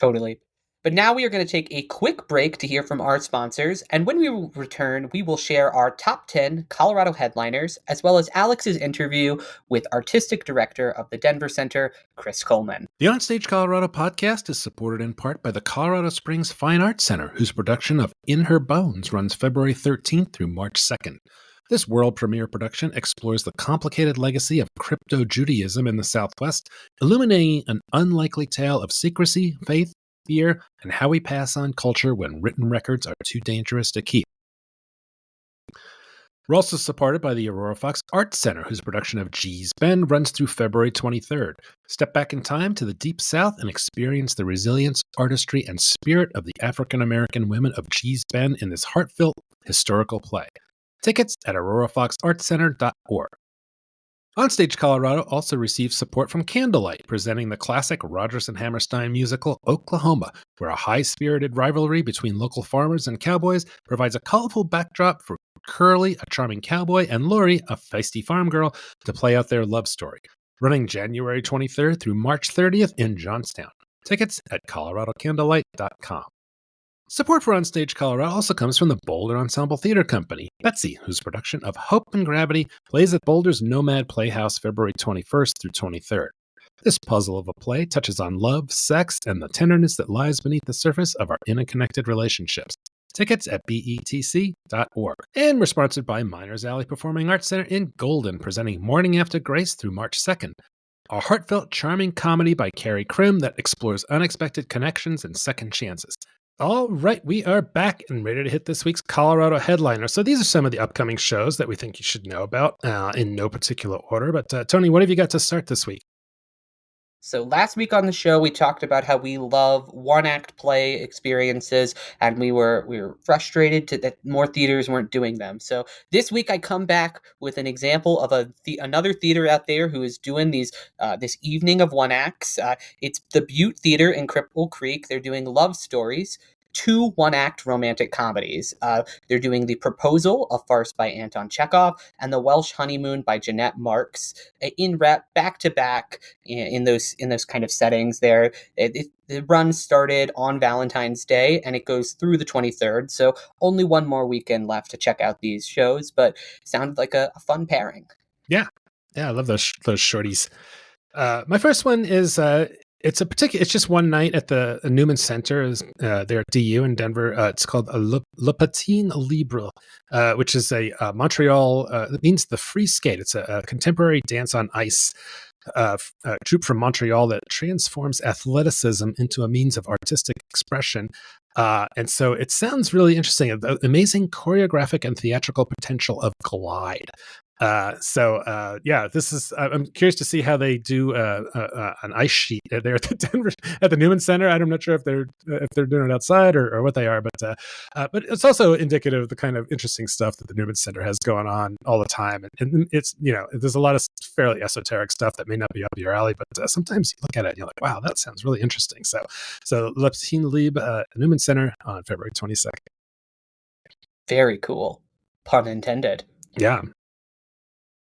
Totally. But now we are going to take a quick break to hear from our sponsors, and when we return, we will share our top 10 Colorado headliners, as well as Alex's interview with Artistic Director of the Denver Center, Chris Coleman. The OnStage Colorado podcast is supported in part by the Colorado Springs Fine Arts Center, whose production of In Her Bones runs February 13th through March 2nd. This world premiere production explores the complicated legacy of crypto-Judaism in the Southwest, illuminating an unlikely tale of secrecy, faith, fear, and how we pass on culture when written records are too dangerous to keep. We're also supported by the Aurora Fox Arts Center, whose production of Gee's Bend runs through February 23rd. Step back in time to the Deep South and experience the resilience, artistry, and spirit of the African American women of Gee's Bend in this heartfelt historical play. Tickets at aurorafoxartscenter.org. OnStage Colorado also receives support from Candlelight, presenting the classic Rodgers and Hammerstein musical Oklahoma, where a high-spirited rivalry between local farmers and cowboys provides a colorful backdrop for Curly, a charming cowboy, and Lori, a feisty farm girl, to play out their love story. Running January 23rd through March 30th in Johnstown. Tickets at coloradocandlelight.com. Support for OnStage Colorado also comes from the Boulder Ensemble Theater Company, Betsy, whose production of Hope and Gravity plays at Boulder's Nomad Playhouse February 21st through 23rd. This puzzle of a play touches on love, sex, and the tenderness that lies beneath the surface of our interconnected relationships. Tickets at betc.org. And we're sponsored by Miners Alley Performing Arts Center in Golden, presenting Morning After Grace through March 2nd. A heartfelt, charming comedy by Carrie Krim that explores unexpected connections and second chances. All right, we are back and ready to hit this week's Colorado headliner. So these are some of the upcoming shows that we think you should know about in no particular order. But Tony, what have you got to start this week? So last week on the show, we talked about how we love one-act play experiences, and we were frustrated that more theaters weren't doing them. So this week, I come back with an example of another theater out there who is doing this evening of one acts. It's the Butte Theater in Cripple Creek. They're doing love stories. 2 one-act romantic comedies. They're doing The Proposal, a farce by Anton Chekhov, and The Welsh Honeymoon by Jeanette Marks, in rep back to back in those kind of settings. There, the run started on Valentine's Day and it goes through the 23rd. So only one more weekend left to check out these shows, but sounded like a fun pairing. Yeah, I love those shorties. My first one is. It's just one night at the Newman Center. There at DU in Denver. It's called Le Patin Libre, which is a Montreal. It means the free skate. It's a contemporary dance on ice troupe from Montreal that transforms athleticism into a means of artistic expression. And so it sounds really interesting. The amazing choreographic and theatrical potential of Glide. This is. I'm curious to see how they do an ice sheet there at the Newman Center. I'm not sure if they're doing it outside or what they are, but it's also indicative of the kind of interesting stuff that the Newman Center has going on all the time. And it's there's a lot of fairly esoteric stuff that may not be up your alley, but sometimes you look at it and you're like, wow, that sounds really interesting. So Le Petit Libre, Newman Center on February 22nd. Very cool, pun intended. Yeah.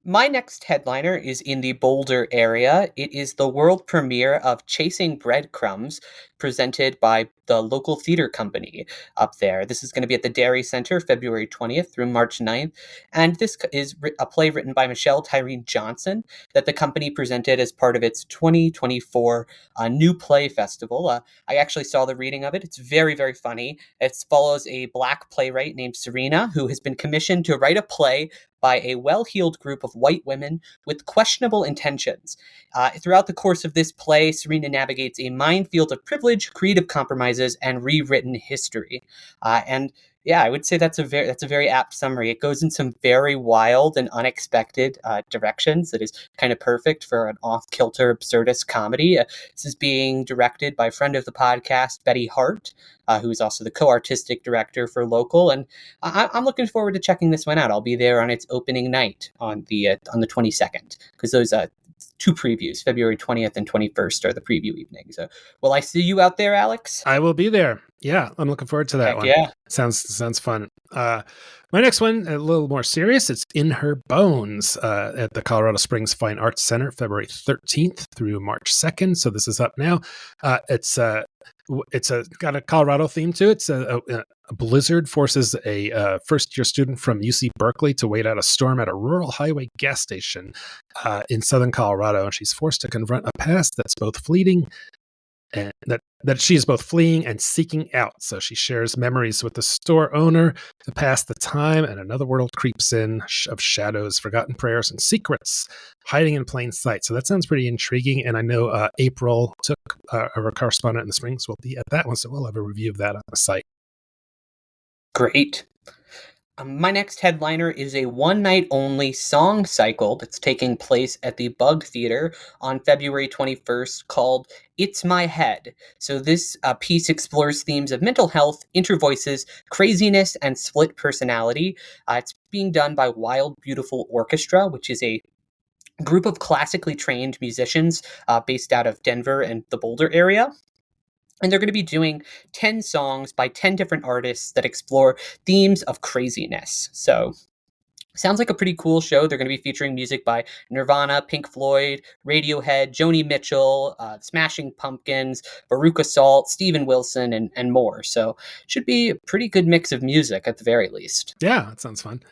My next headliner is in the Boulder area. It is the world premiere of Chasing Breadcrumbs, presented by the local theater company up there. This is going to be at the Dairy Center, February 20th through March 9th. And this is a play written by Michelle Tyreen Johnson that the company presented as part of its 2024 New Play Festival. I actually saw the reading of it. It's very, very funny. It follows a Black playwright named Serena, who has been commissioned to write a play by a well-heeled group of white women with questionable intentions. Throughout the course of this play, Serena navigates a minefield of privilege, creative compromises, and rewritten history. I would say that's a very apt summary. It goes in some very wild and unexpected directions that is kind of perfect for an off-kilter absurdist comedy. This is being directed by friend of the podcast, Betty Hart, who is also the co-artistic director for Local, and I'm looking forward to checking this one out. I'll be there on its opening night on the 22nd, because those 2 previews, February 20th and 21st, are the preview evening. So will I see you out there, Alex? I will be there. Yeah, I'm looking forward to that one. Yeah. Sounds fun. My next one, a little more serious. It's In Her Bones at the Colorado Springs Fine Arts Center, February 13th through March 2nd. So this is up now. It's got a Colorado theme to it. It's a blizzard forces a first-year student from UC Berkeley to wait out a storm at a rural highway gas station in southern Colorado, and she's forced to confront a past that's both fleeting and that she is both fleeing and seeking out. So she shares memories with the store owner to pass the time, and another world creeps in of shadows, forgotten prayers, and secrets hiding in plain sight. So that sounds pretty intriguing, and I know April took our correspondent in the Springs will be at that one, so we'll have a review of that on the site. Great. My next headliner is a one night only song cycle that's taking place at the Bug Theater on February 21st called It's My Head. So, this piece explores themes of mental health, intervoices, craziness, and split personality. It's being done by Wild Beautiful Orchestra, which is a group of classically trained musicians based out of Denver and the Boulder area. And they're going to be doing 10 songs by 10 different artists that explore themes of craziness. So, sounds like a pretty cool show. They're going to be featuring music by Nirvana, Pink Floyd, Radiohead, Joni Mitchell, Smashing Pumpkins, Veruca Salt, Steven Wilson, and more. So, should be a pretty good mix of music at the very least. Yeah, that sounds fun.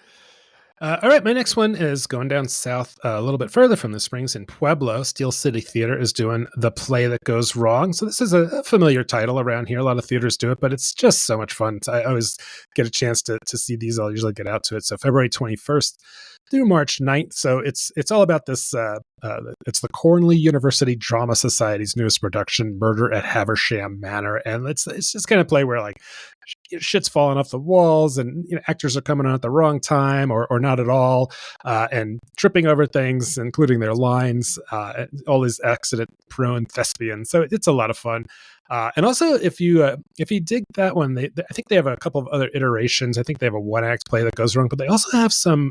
All right, my next one is going down south a little bit further from the Springs in Pueblo. Steel City Theater is doing The Play That Goes Wrong. So this is a familiar title around here. A lot of theaters do it, but it's just so much fun. I always get a chance to see these. I'll usually get out to it. So February 21st through March 9th. So it's all about this. It's the Cornell University Drama Society's newest production, Murder at Haversham Manor, and it's just kind of play where like shit's falling off the walls, and actors are coming on at the wrong time or not at all, and tripping over things, including their lines. All these accident-prone thespians. So it's a lot of fun. And also, if you dig that one, I think they have a couple of other iterations. I think they have a one-act play that goes wrong, but they also have some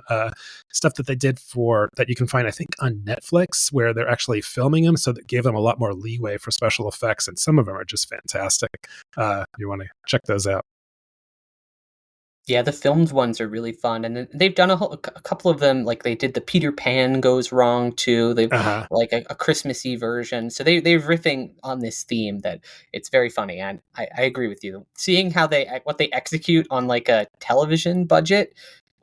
stuff that they did that you can find, I think, on Netflix, where they're actually filming them, so that gave them a lot more leeway for special effects, and some of them are just fantastic. You want to check those out. Yeah, the filmed ones are really fun, and then they've done a couple of them. Like they did the Peter Pan Goes Wrong too. They've like a Christmassy version, so they're riffing on this theme that it's very funny. And I agree with you. Seeing how what they execute on like a television budget,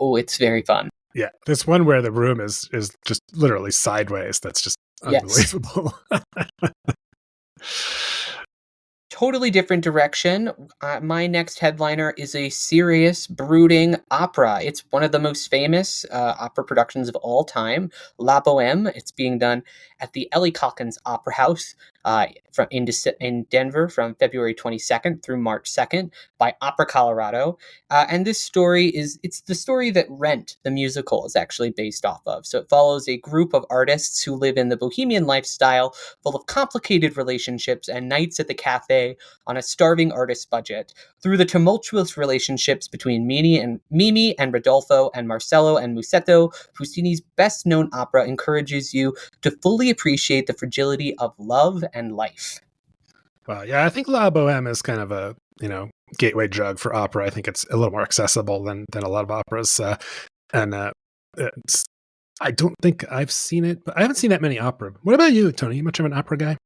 oh, it's very fun. Yeah, there's one where the room is just literally sideways. That's just unbelievable. Yes. Totally different direction. My next headliner is a serious, brooding opera. It's one of the most famous opera productions of all time, La Boheme. It's being done at the Ellie Calkins Opera House in Denver from February 22nd through March 2nd by Opera Colorado. And this story it's the story that Rent, the musical, is actually based off of. So it follows a group of artists who live in the bohemian lifestyle full of complicated relationships and nights at the cafe on a starving artist budget through the tumultuous relationships between Mimi and Rodolfo and Marcello and Musetto. Puccini's best-known opera encourages you to fully appreciate the fragility of love and life. Well, yeah, I think La Boheme is kind of a gateway drug for opera. I think it's a little more accessible than a lot of operas, I don't think I've seen it, but I haven't seen that many opera. What about you, Tony? You much of an opera guy?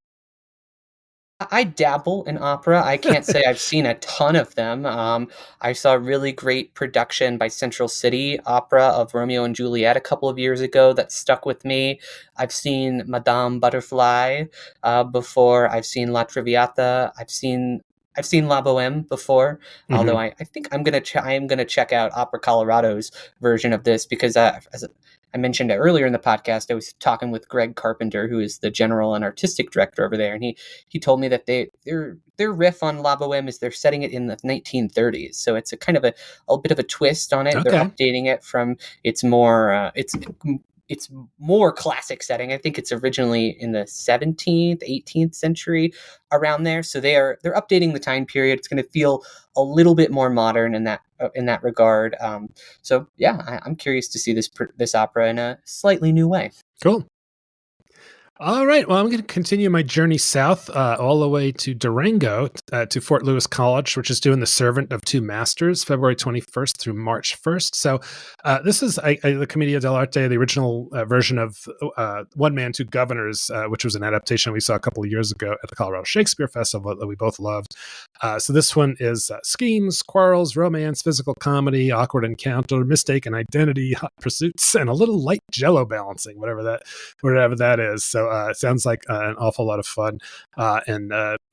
I dabble in opera. I can't say I've seen a ton of them. I saw a really great production by Central City Opera of Romeo and Juliet a couple of years ago that stuck with me. I've seen Madame Butterfly before. I've seen La Traviata. I've seen La Boheme before, although I think I am gonna check out Opera Colorado's version of this because as I mentioned it earlier in the podcast, I was talking with Greg Carpenter, who is the general and artistic director over there, and he told me that their riff on La Boheme is they're setting it in the 1930s, so it's a kind of a bit of a twist on it. Okay. They're updating it from its more classic setting. I think it's originally in the 17th, 18th century, around there. So they're updating the time period. It's going to feel a little bit more modern in that regard. So yeah, I'm curious to see this opera in a slightly new way. Cool. All right. Well, I'm going to continue my journey south all the way to Durango, to Fort Lewis College, which is doing The Servant of Two Masters, February 21st through March 1st. So this is the Commedia dell'arte, the original version of One Man, Two Governors, which was an adaptation we saw a couple of years ago at the Colorado Shakespeare Festival that we both loved. So this one is schemes, quarrels, romance, physical comedy, awkward encounter, mistaken identity, hot pursuits, and a little light jello balancing, whatever that is. So it sounds like an awful lot of fun. And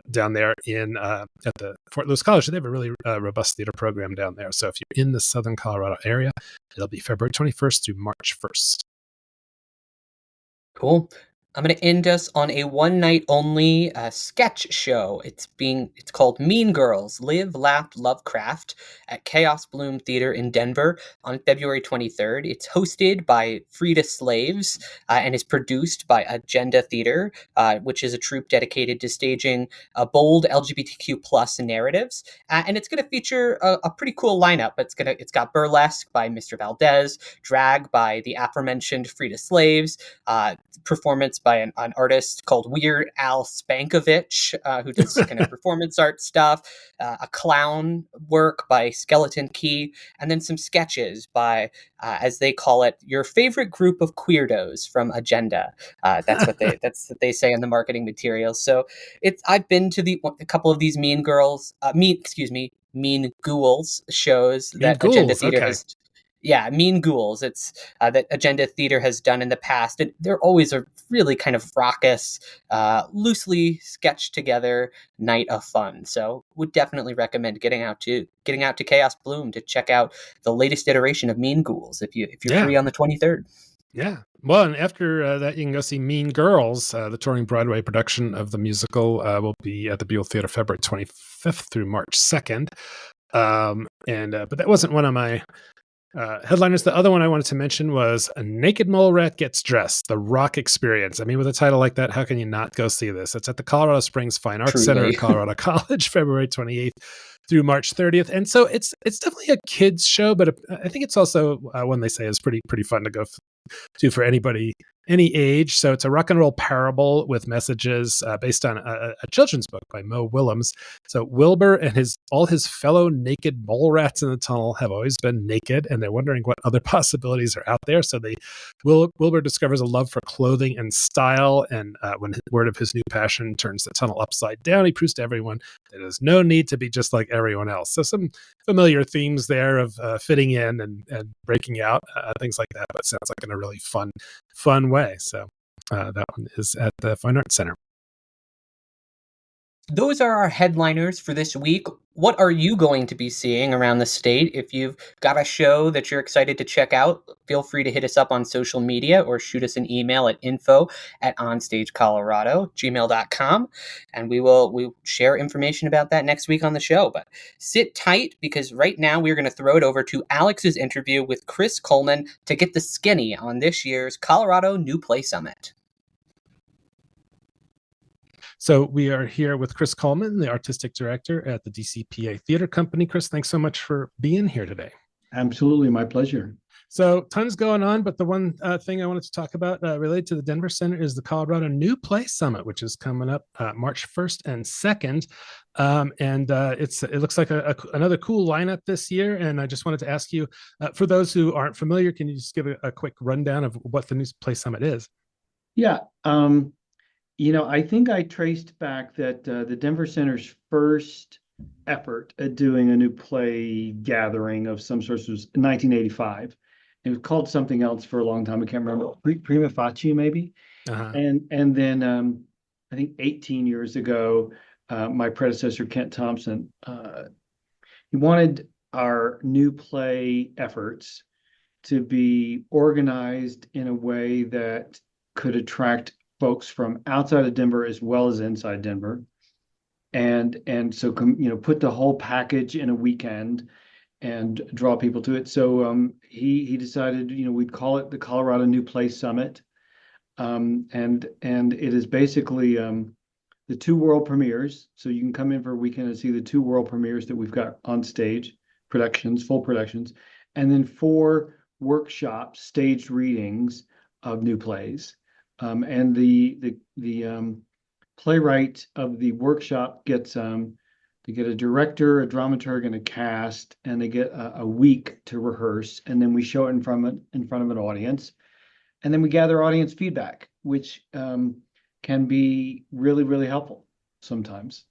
down there at the Fort Lewis College, they have a really robust theater program down there. So if you're in the Southern Colorado area, it'll be February 21st through March 1st. Cool. I'm going to end us on a one night only sketch show. It's called Mean Girls: Live, Laugh, Lovecraft at Chaos Bloom Theater in Denver on February 23rd. It's hosted by Frida Slaves and is produced by Agenda Theater, which is a troupe dedicated to staging bold LGBTQ plus narratives. And it's going to feature a pretty cool lineup. It's got burlesque by Mr. Valdez, drag by the aforementioned Frida Slaves, performance by an artist called Weird Al Spankovich, who does kind of performance art stuff, a clown work by Skeleton Key, and then some sketches by, as they call it, your favorite group of queerdos from Agenda. That's what they say in the marketing materials. So I've been to a couple of these Mean Ghouls shows Mean that Agenda Ghouls, Theater okay. has. Yeah, Mean Ghouls. It's that Agenda Theater has done in the past. And they're always a really kind of raucous, loosely sketched together night of fun. So would definitely recommend getting out to Chaos Bloom to check out the latest iteration of Mean Ghouls if you're free on the 23rd. Yeah. Well, and after that, you can go see Mean Girls. The touring Broadway production of the musical will be at the Buell Theater February 25th through March 2nd. But that wasn't one of my headliners. The other one I wanted to mention was A Naked Mole Rat Gets Dressed, the Rock Experience. I mean, with a title like that, how can you not go see this? It's at the Colorado Springs Fine Arts Center at Colorado College, February 28th through March 30th. And so it's definitely a kids show, but I think it's also one they say is pretty fun to go to for anybody, any age. So it's a rock and roll parable with messages based on a children's book by Mo Willems. So Wilbur and all his fellow naked mole rats in the tunnel have always been naked, and they're wondering what other possibilities are out there. So Wilbur discovers a love for clothing and style, and when word of his new passion turns the tunnel upside down, he proves to everyone that there's no need to be just like everyone else. So some familiar themes there of fitting in and breaking out, things like that, but sounds like in a really fun way. So that one is at the Fine Arts Center. Those are our headliners for this week. What are you going to be seeing around the state? If you've got a show that you're excited to check out, feel free to hit us up on social media or shoot us an email at info@onstagecolorado@gmail.com, and we'll share information about that next week on the show. But sit tight, because right now we're going to throw it over to Alex's interview with Chris Coleman to get the skinny on this year's Colorado New Play Summit. So we are here with Chris Coleman, the artistic director at the DCPA Theater Company. Chris, thanks so much for being here today. Absolutely, my pleasure. So tons going on, but the one thing I wanted to talk about related to the Denver Center is the Colorado New Play Summit, which is coming up March 1st and 2nd. It looks like another cool lineup this year. And I just wanted to ask you, for those who aren't familiar, can you just give a quick rundown of what the New Play Summit is? Yeah. I think I traced back that the Denver Center's first effort at doing a new play gathering of some sort was in 1985. It was called something else for a long time. I can't remember. Prima Facie, maybe. Uh-huh. And then I think 18 years ago, my predecessor, Kent Thompson, he wanted our new play efforts to be organized in a way that could attract folks from outside of Denver as well as inside Denver, and so put the whole package in a weekend and draw people to it. So he decided we'd call it the Colorado New Play Summit, and it is basically the two world premieres. So you can come in for a weekend and see the two world premieres that we've got on stage productions, full productions, and then 4 workshops, staged readings of new plays. And the playwright of the workshop gets they get a director, a dramaturg, and a cast, and they get a week to rehearse, and then we show it in front of an audience, and then we gather audience feedback, which can be really, really helpful sometimes.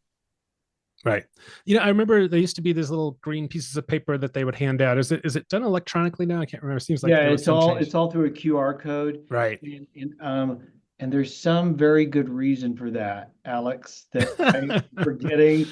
Right. I remember there used to be these little green pieces of paper that they would hand out. Is it done electronically now? I can't remember. It seems like it's all through a QR code. Right. And there's some very good reason for that, Alex, that I'm forgetting.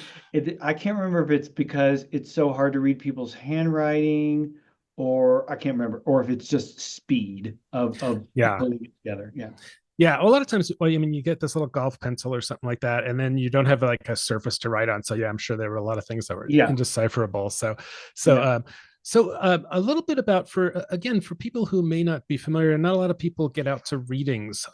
I can't remember if it's because it's so hard to read people's handwriting, or I can't remember, or if it's just speed of putting it together. Yeah. Yeah, a lot of times, well, I mean, you get this little golf pencil or something like that, and then you don't have like a surface to write on. So yeah, I'm sure there were a lot of things that were Yeah. indecipherable. So, Yeah. a little bit about again for people who may not be familiar, and not a lot of people get out to readings.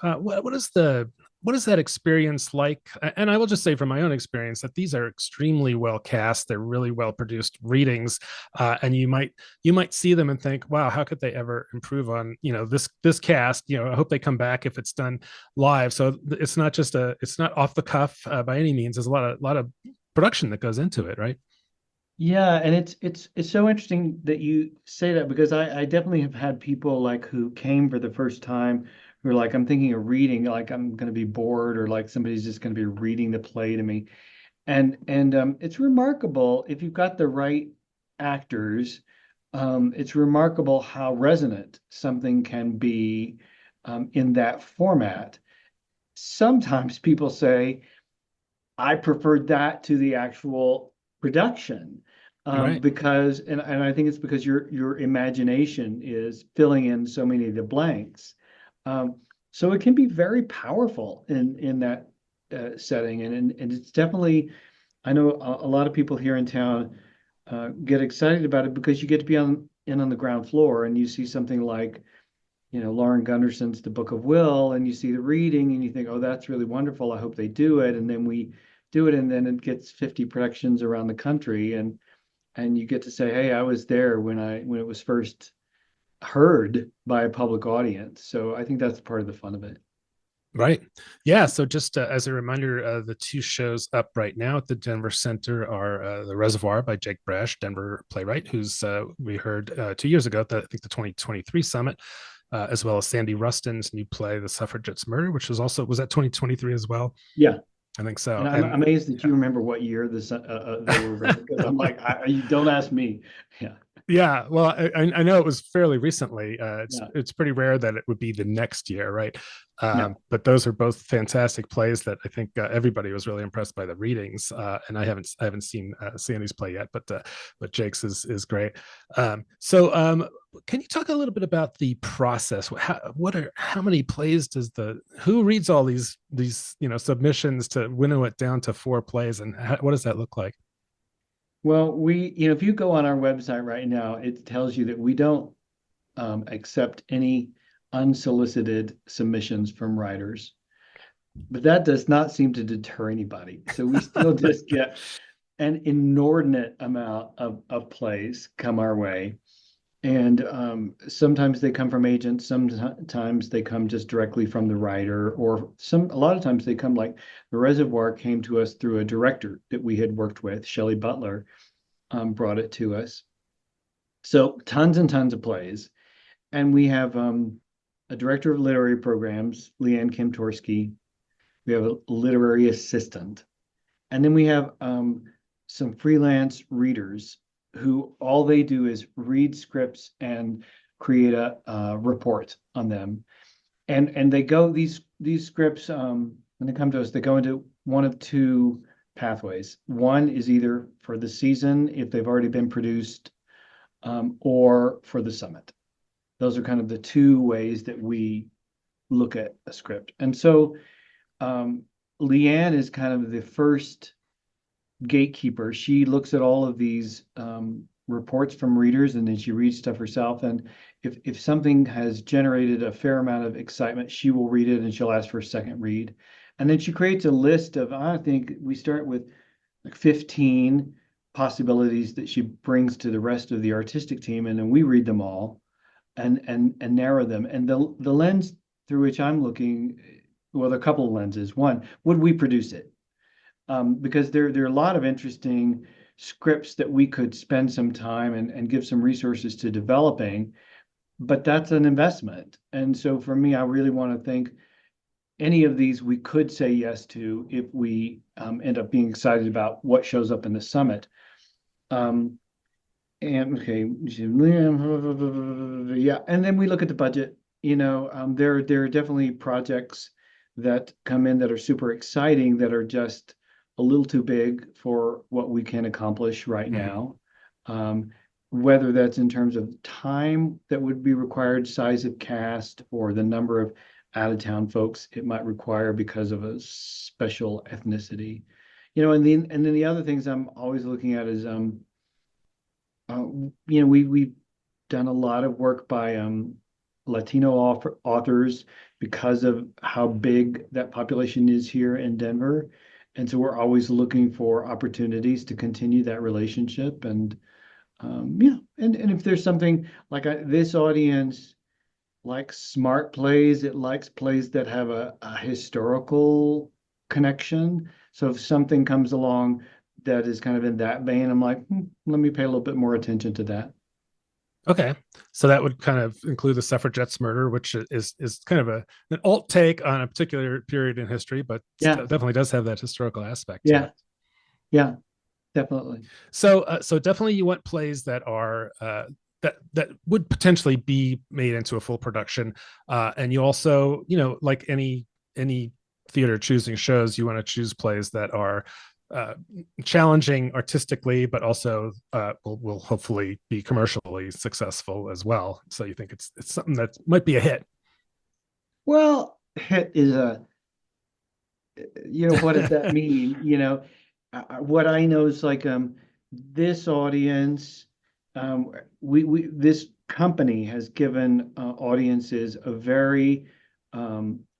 What is that experience like? And I will just say from my own experience that these are extremely well cast. They're really well produced readings, and you might see them and think, wow, how could they ever improve on this cast? I hope they come back if it's done live. So it's not off the cuff by any means. There's a lot of production that goes into it, right? Yeah, and it's so interesting that you say that, because I definitely have had people like who came for the first time who are like, I'm thinking of reading, like I'm going to be bored, or like somebody's just going to be reading the play to me. And it's remarkable if you've got the right actors. It's remarkable how resonant something can be in that format. Sometimes people say, I preferred that to the actual production, Right. because, and I think it's because your imagination is filling in so many of the blanks. So it can be very powerful in that setting, and it's definitely, I know a lot of people here in town get excited about it because you get to be on the ground floor, and you see something like, Lauren Gunderson's The Book of Will, and you see the reading and you think, oh, that's really wonderful. I hope they do it. And then we do it, and then it gets 50 productions around the country, and you get to say, hey, I was there when it was first heard by a public audience. So I think that's part of the fun of it. Right. Yeah. So just as a reminder, the two shows up right now at the Denver Center are The Reservoir by Jake Brash, Denver playwright, who's we heard 2 years ago, I think the 2023 summit, as well as Sandy Rustin's new play, The Suffragettes' Murder, which was that 2023 as well? Yeah. I think so. And I'm amazed that you remember what year they were written, because I'm like, you don't ask me. Yeah. Yeah, well, I know it was fairly recently. Yeah. It's pretty rare that it would be the next year, right? Yeah. But those are both fantastic plays that I think everybody was really impressed by the readings. And I haven't seen Sandy's play yet, but Jake's is great. So can you talk a little bit about the process? How many plays who reads all these submissions to winnow it down to 4 plays, and what does that look like? Well, if you go on our website right now, it tells you that we don't accept any unsolicited submissions from writers, but that does not seem to deter anybody. So we still just get an inordinate amount of plays come our way. And sometimes they come from agents, sometimes they come just directly from the writer, or a lot of times they come, like The Reservoir came to us through a director that we had worked with, Shelley Butler, brought it to us. So tons and tons of plays. And we have a director of literary programs, Leanne Kim Torsky. We have a literary assistant. And then we have some freelance readers who all they do is read scripts and create a report on them. And they go, these scripts, when they come to us, they go into one of 2 pathways. One is either for the season, if they've already been produced, or for the summit. Those are kind of the 2 ways that we look at a script. And so Leanne is kind of the first gatekeeper. She looks at all of these reports from readers, and then she reads stuff herself. And if something has generated a fair amount of excitement, she will read it and she'll ask for a second read. And then she creates a list of, I think we start with like 15 possibilities that she brings to the rest of the artistic team, and then we read them all and narrow them. And the lens through which I'm looking, well, there are a couple of lenses. One, would we produce it? Because there are a lot of interesting scripts that we could spend some time and give some resources to developing, but that's an investment. And so for me, I really want to think any of these we could say yes to if we end up being excited about what shows up in the summit. And okay, yeah, and then we look at the budget. There are definitely projects that come in that are super exciting, that are just a little too big for what we can accomplish right now. Whether that's in terms of time that would be required, size of cast, or the number of out-of-town folks it might require because of a special ethnicity. And then the other things I'm always looking at is we've done a lot of work by Latino authors because of how big that population is here in Denver. And so we're always looking for opportunities to continue that relationship. And and if there's something like this audience likes smart plays, it likes plays that have a historical connection. So if something comes along that is kind of in that vein, I'm like, let me pay a little bit more attention to that. Okay, so that would kind of include the suffragettes' murder, which is kind of an alt take on a particular period in history, but definitely does have that historical aspect. Yeah, yeah, definitely. So definitely you want plays that are that would potentially be made into a full production, and you also, like any theater choosing shows, you want to choose plays that are challenging artistically, but also will hopefully be commercially successful as well. So you think it's something that might be a hit. Well, hit is what does that mean? What I know is like this audience, this company has given audiences a very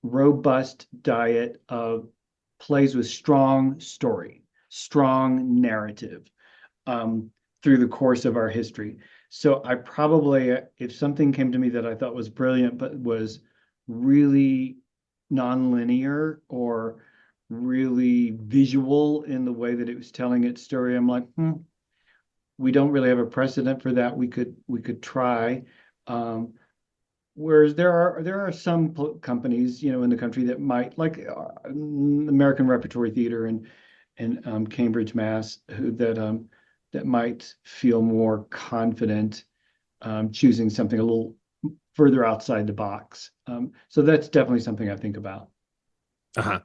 robust diet of plays with strong story, strong narrative through the course of our history. So I probably, if something came to me that I thought was brilliant, but was really nonlinear or really visual in the way that it was telling its story, I'm like, we don't really have a precedent for that. We could try. Whereas there are some companies, in the country that might, like American Repertory Theater in Cambridge, Mass, that might feel more confident choosing something a little further outside the box. So that's definitely something I think about. Uh-huh.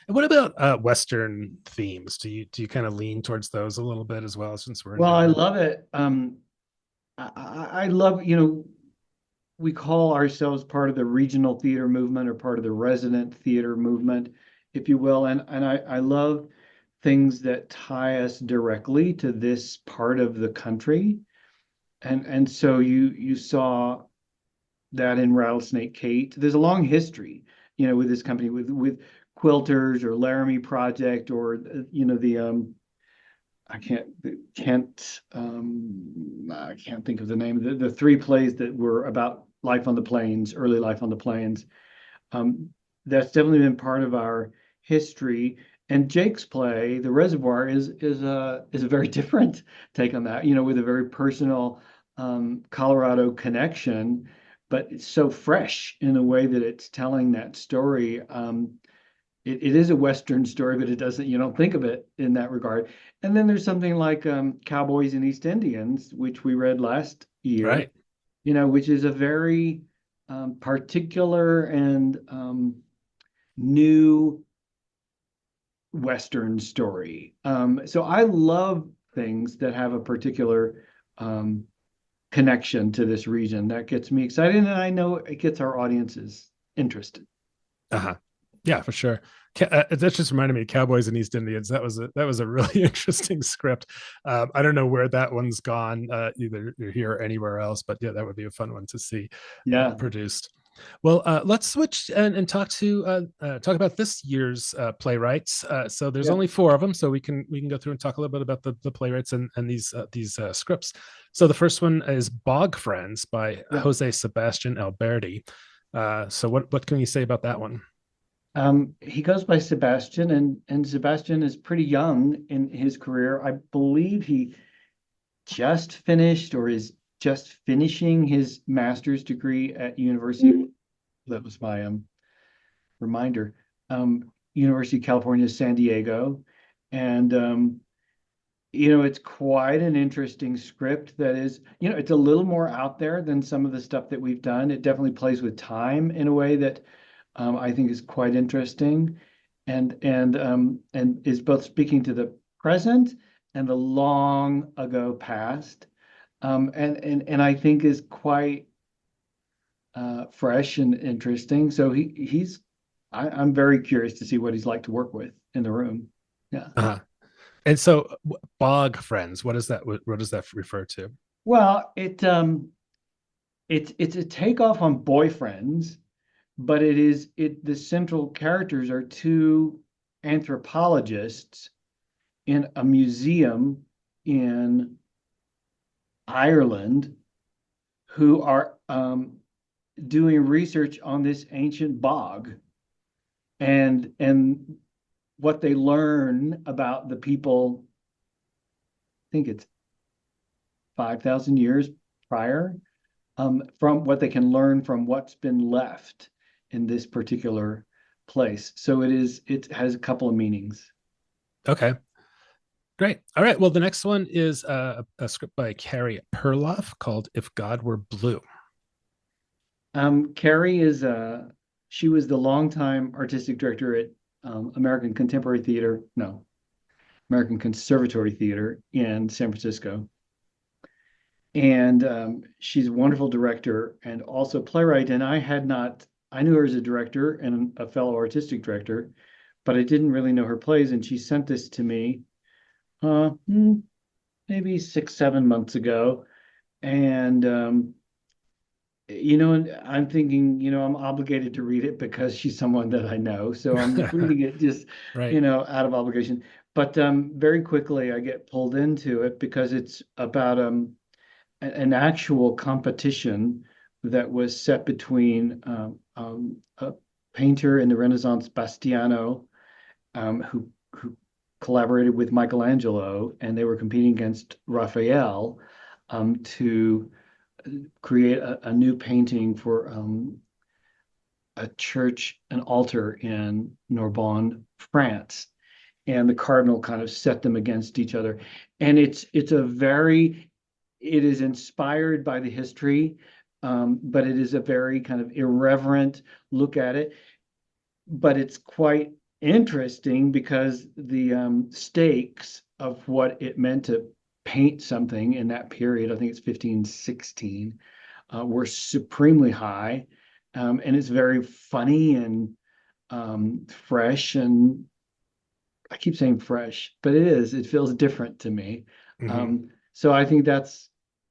And what about Western themes? Do you kind of lean towards those a little bit as well, since we're I love it. I love, we call ourselves part of the regional theater movement or part of the resident theater movement, if you will. And I love things that tie us directly to this part of the country. And so you saw that in Rattlesnake Kate. There's a long history, with this company, with Quilters or Laramie Project, or the I can't think of the name. The three plays that were about life on the plains, early life on the plains. That's definitely been part of our history. And Jake's play, The Reservoir, is a very different take on that. With a very personal Colorado connection, but it's so fresh in the way that it's telling that story. It is a Western story, but you don't think of it in that regard. And then there's something like Cowboys and East Indians, which we read last year, right? Which is a very particular and new Western story. So I love things that have a particular connection to this region. That gets me excited, and I know it gets our audiences interested. Uh-huh. Yeah, for sure. That just reminded me of Cowboys and East Indians. That was a really interesting script. I don't know where that one's gone, either here or anywhere else, but yeah, that would be a fun one to see produced. Well, let's switch and talk about this year's playwrights. So there's only 4 of them, so we can go through and talk a little bit about the playwrights and these scripts. So the first one is Bog Friends by Jose Sebastian Alberti. So what can you say about that one? He goes by Sebastian, and Sebastian is pretty young in his career. I believe he just finished or is just finishing his master's degree at University. That was my reminder. University of California, San Diego. And it's quite an interesting script that is, it's a little more out there than some of the stuff that we've done. It definitely plays with time in a way that I think is quite interesting, and is both speaking to the present and the long ago past, and I think is quite fresh and interesting. So I'm very curious to see what he's like to work with in the room. Yeah. And so bog friends, what does that refer to? Well, it's a takeoff on Boyfriends, but the central characters are two anthropologists in a museum in Ireland who are doing research on this ancient bog, and what they learn about the people. I think it's 5,000 years prior, from what they can learn from what's been left in this particular place. So it has a couple of meanings. Okay. Great. All right. Well, the next one is a script by Carrie Perloff called "If God Were Blue." Carrie she was the longtime artistic director at American Conservatory Theater in San Francisco. And she's a wonderful director and also playwright. And I knew her as a director and a fellow artistic director, but I didn't really know her plays. And she sent this to me maybe 6, 7 months ago. And I'm thinking, I'm obligated to read it because she's someone that I know. So I'm reading it just, right. Out of obligation. But very quickly I get pulled into it because it's about an actual competition that was set between a painter in the Renaissance, Bastiano, who collaborated with Michelangelo, and they were competing against Raphael to create a new painting for a church, an altar in Narbonne, France. And the cardinal kind of set them against each other. And it is inspired by the history, but it is a very kind of irreverent look at it. But it's quite interesting because the stakes of what it meant to paint something in that period, I think it's 1516, were supremely high. And it's very funny and fresh. And I keep saying fresh, but it feels different to me. Mm-hmm. So I think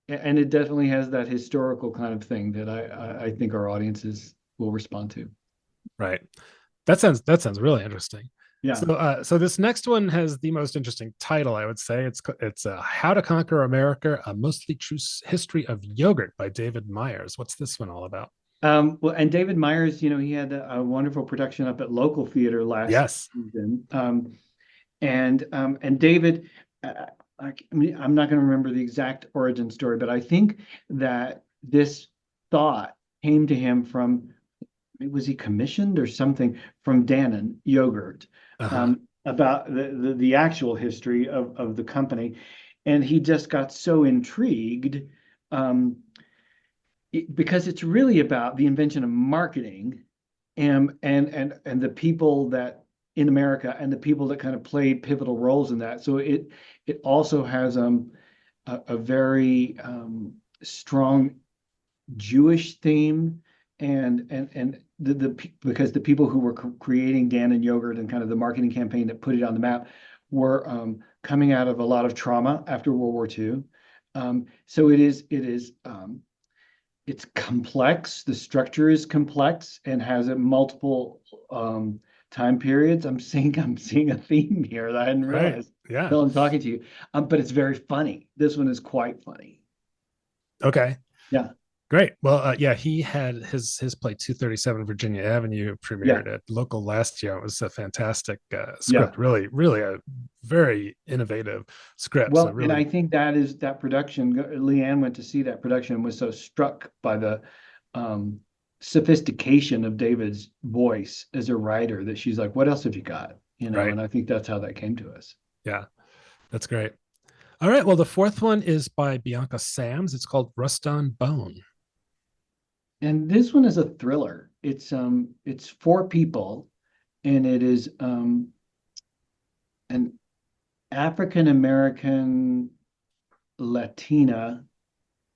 and it definitely has that historical kind of thing that I think our audiences will respond to. Right. That sounds really interesting. Yeah. So this next one has the most interesting title, I would say. It's How to Conquer America: A Mostly True History of Yogurt by David Myers. What's this one all about? Well, and David Myers, he had a wonderful production up at local theater last season. And David, I'm not going to remember the exact origin story, but I think that this thought came to him from, was he commissioned or something from Dannon Yogurt, about the actual history of the company. And he just got so intrigued because it's really about the invention of marketing and the people that in America and the people that kind of played pivotal roles in that. So it also has a very strong Jewish theme, and because the people who were creating Dannon Yogurt and kind of the marketing campaign that put it on the map were coming out of a lot of trauma after World War II. So it's complex. The structure is complex and has multiple time periods. I'm seeing a theme here that I hadn't realized. Yeah. Until I'm talking to you. But it's very funny. This one is quite funny. Okay. Yeah. Great. Well, he had his play 237 Virginia Avenue premiered at local last year. It was a fantastic script. Really, really a very innovative script. Well, so really... and I think that production. Leanne went to see that production and was so struck by the sophistication of David's voice as a writer that she's like, "What else have you got?" Right. And I think that's how that came to us. Yeah, that's great. All right. Well, the fourth one is by Bianca Sams. It's called Rust on Bone. And this one is a thriller. It's 4 people, and it is an African American Latina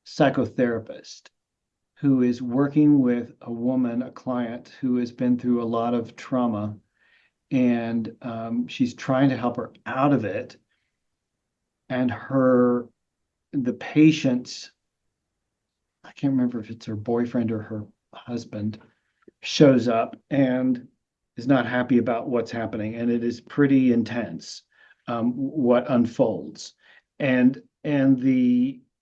psychotherapist. who is working with a woman, a client who has been through a lot of trauma, and she's trying to help her out of it. And the patient's, I can't remember if it's her boyfriend or her husband, shows up and is not happy about what's happening, and it is pretty intense, what unfolds, and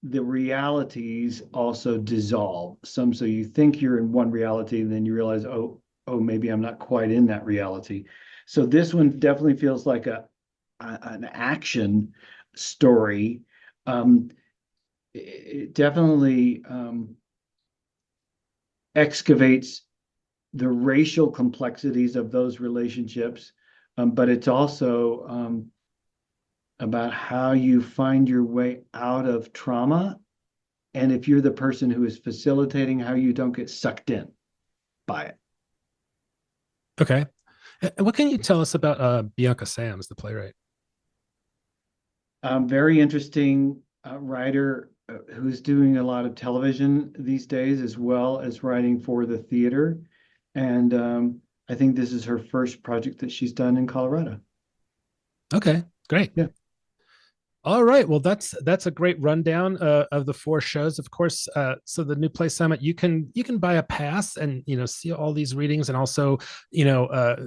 the realities also dissolve some. So you think you're in one reality, and then you realize, oh, maybe I'm not quite in that reality. So this one definitely feels like an action story. It definitely excavates the racial complexities of those relationships, but it's also about how you find your way out of trauma, and if you're the person who is facilitating, how you don't get sucked in by it. Okay. What can you tell us about Bianca Sams, the playwright? Very interesting writer who's doing a lot of television these days, as well as writing for the theater. And I think this is her first project that she's done in Colorado. Okay, great. Yeah. All right. Well, that's a great rundown of the 4 shows. Of course, so the New Play Summit, you can buy a pass and see all these readings, and also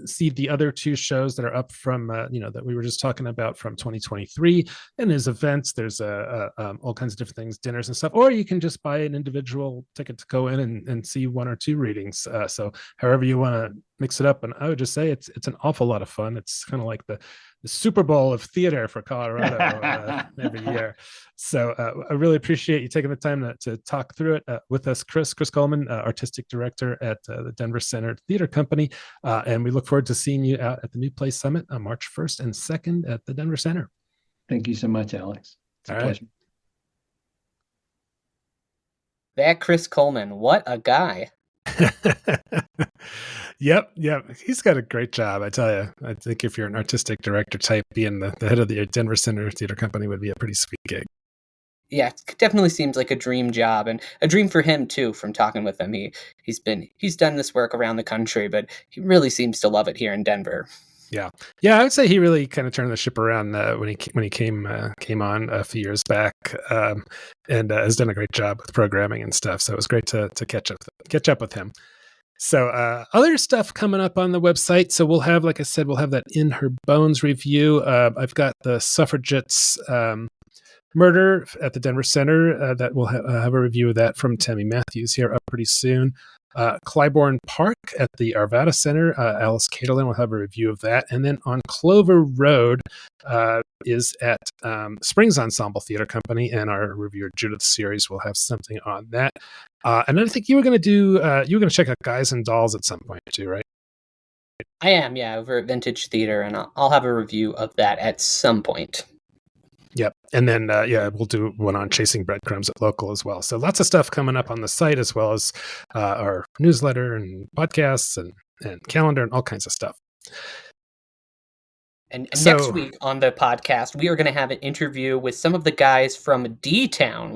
see the other 2 shows that are up from that we were just talking about from 2023. And there's events, there's all kinds of different things, dinners and stuff. Or you can just buy an individual ticket to go in and see 1 or 2 readings. So however you want to mix it up. And I would just say it's an awful lot of fun. It's kind of like the Super Bowl of theater for Colorado every year. So I really appreciate you taking the time to talk through it with us, Chris Coleman, Artistic Director at the Denver Center Theater Company. And we look forward to seeing you out at the New Play Summit on March 1st and 2nd at the Denver Center. Thank you so much, Alex. It's a pleasure. That Chris Coleman, what a guy. Yep. He's got a great job, I tell you. I think if you're an artistic director type, being the head of the Denver Center Theater Company would be a pretty sweet gig. Yeah, it definitely seems like a dream job, and a dream for him too. From talking with him, he's done this work around the country, but he really seems to love it here in Denver. Yeah, I would say he really kind of turned the ship around when he came on a few years back, and has done a great job with programming and stuff. So it was great to catch up with him. So other stuff coming up on the website. So we'll have, like I said, we'll have that In Her Bones review. I've got the Suffragettes Murder at the Denver Center that we'll have a review of that from Tammy Matthews here up pretty soon. Clybourne Park at the Arvada Center, Alice Caitlin will have a review of that. And then on Clover Road is at Springs Ensemble Theater Company, and our reviewer Judith Series will have something on that. And I think you were going to check out Guys and Dolls at some point too, right? I am, yeah, over at Vintage Theater, and I'll have a review of that at some point. Yep. And then, we'll do one on Chasing Breadcrumbs at Local as well. So lots of stuff coming up on the site, as well as our newsletter and podcasts and calendar and all kinds of stuff. And next week on the podcast, we are going to have an interview with some of the guys from D-Town.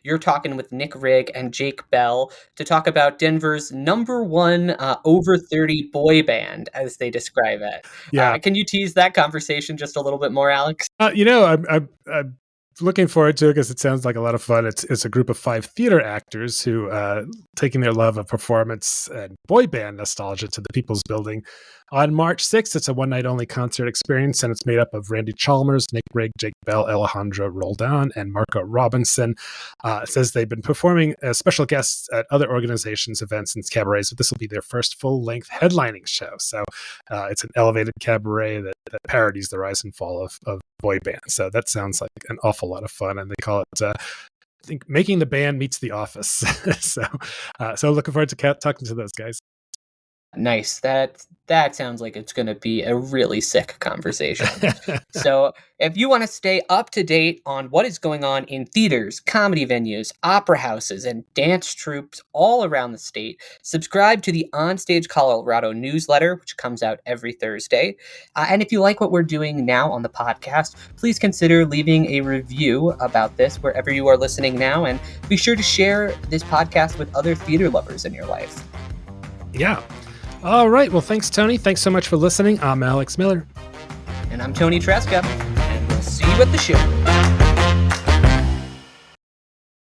You're talking with Nick Rigg and Jake Bell to talk about Denver's #1 over 30 boy band, as they describe it. Yeah. Can you tease that conversation just a little bit more, Alex? I'm looking forward to it because it sounds like a lot of fun. It's a group of 5 theater actors who taking their love of performance and boy band nostalgia to the People's Building. On March 6th, it's a one-night-only concert experience, and it's made up of Randy Chalmers, Nick Rigg, Jake Bell, Alejandro Roldan, and Marco Robinson. It says they've been performing as special guests at other organizations, events, and cabarets, but this will be their first full-length headlining show. So it's an elevated cabaret that parodies the rise and fall of boy bands. So that sounds like an awful lot of fun, and they call it I think Making the Band Meets the Office. So looking forward to talking to those guys. Nice. That sounds like it's going to be a really sick conversation. So if you want to stay up to date on what is going on in theaters, comedy venues, opera houses, and dance troupes all around the state, subscribe to the OnStage Colorado newsletter, which comes out every Thursday. And if you like what we're doing now on the podcast, please consider leaving a review about this wherever you are listening now. And be sure to share this podcast with other theater lovers in your life. Yeah. All right. Well, thanks, Toni. Thanks so much for listening. I'm Alex Miller. And I'm Toni Tresca, and we'll see you at the show.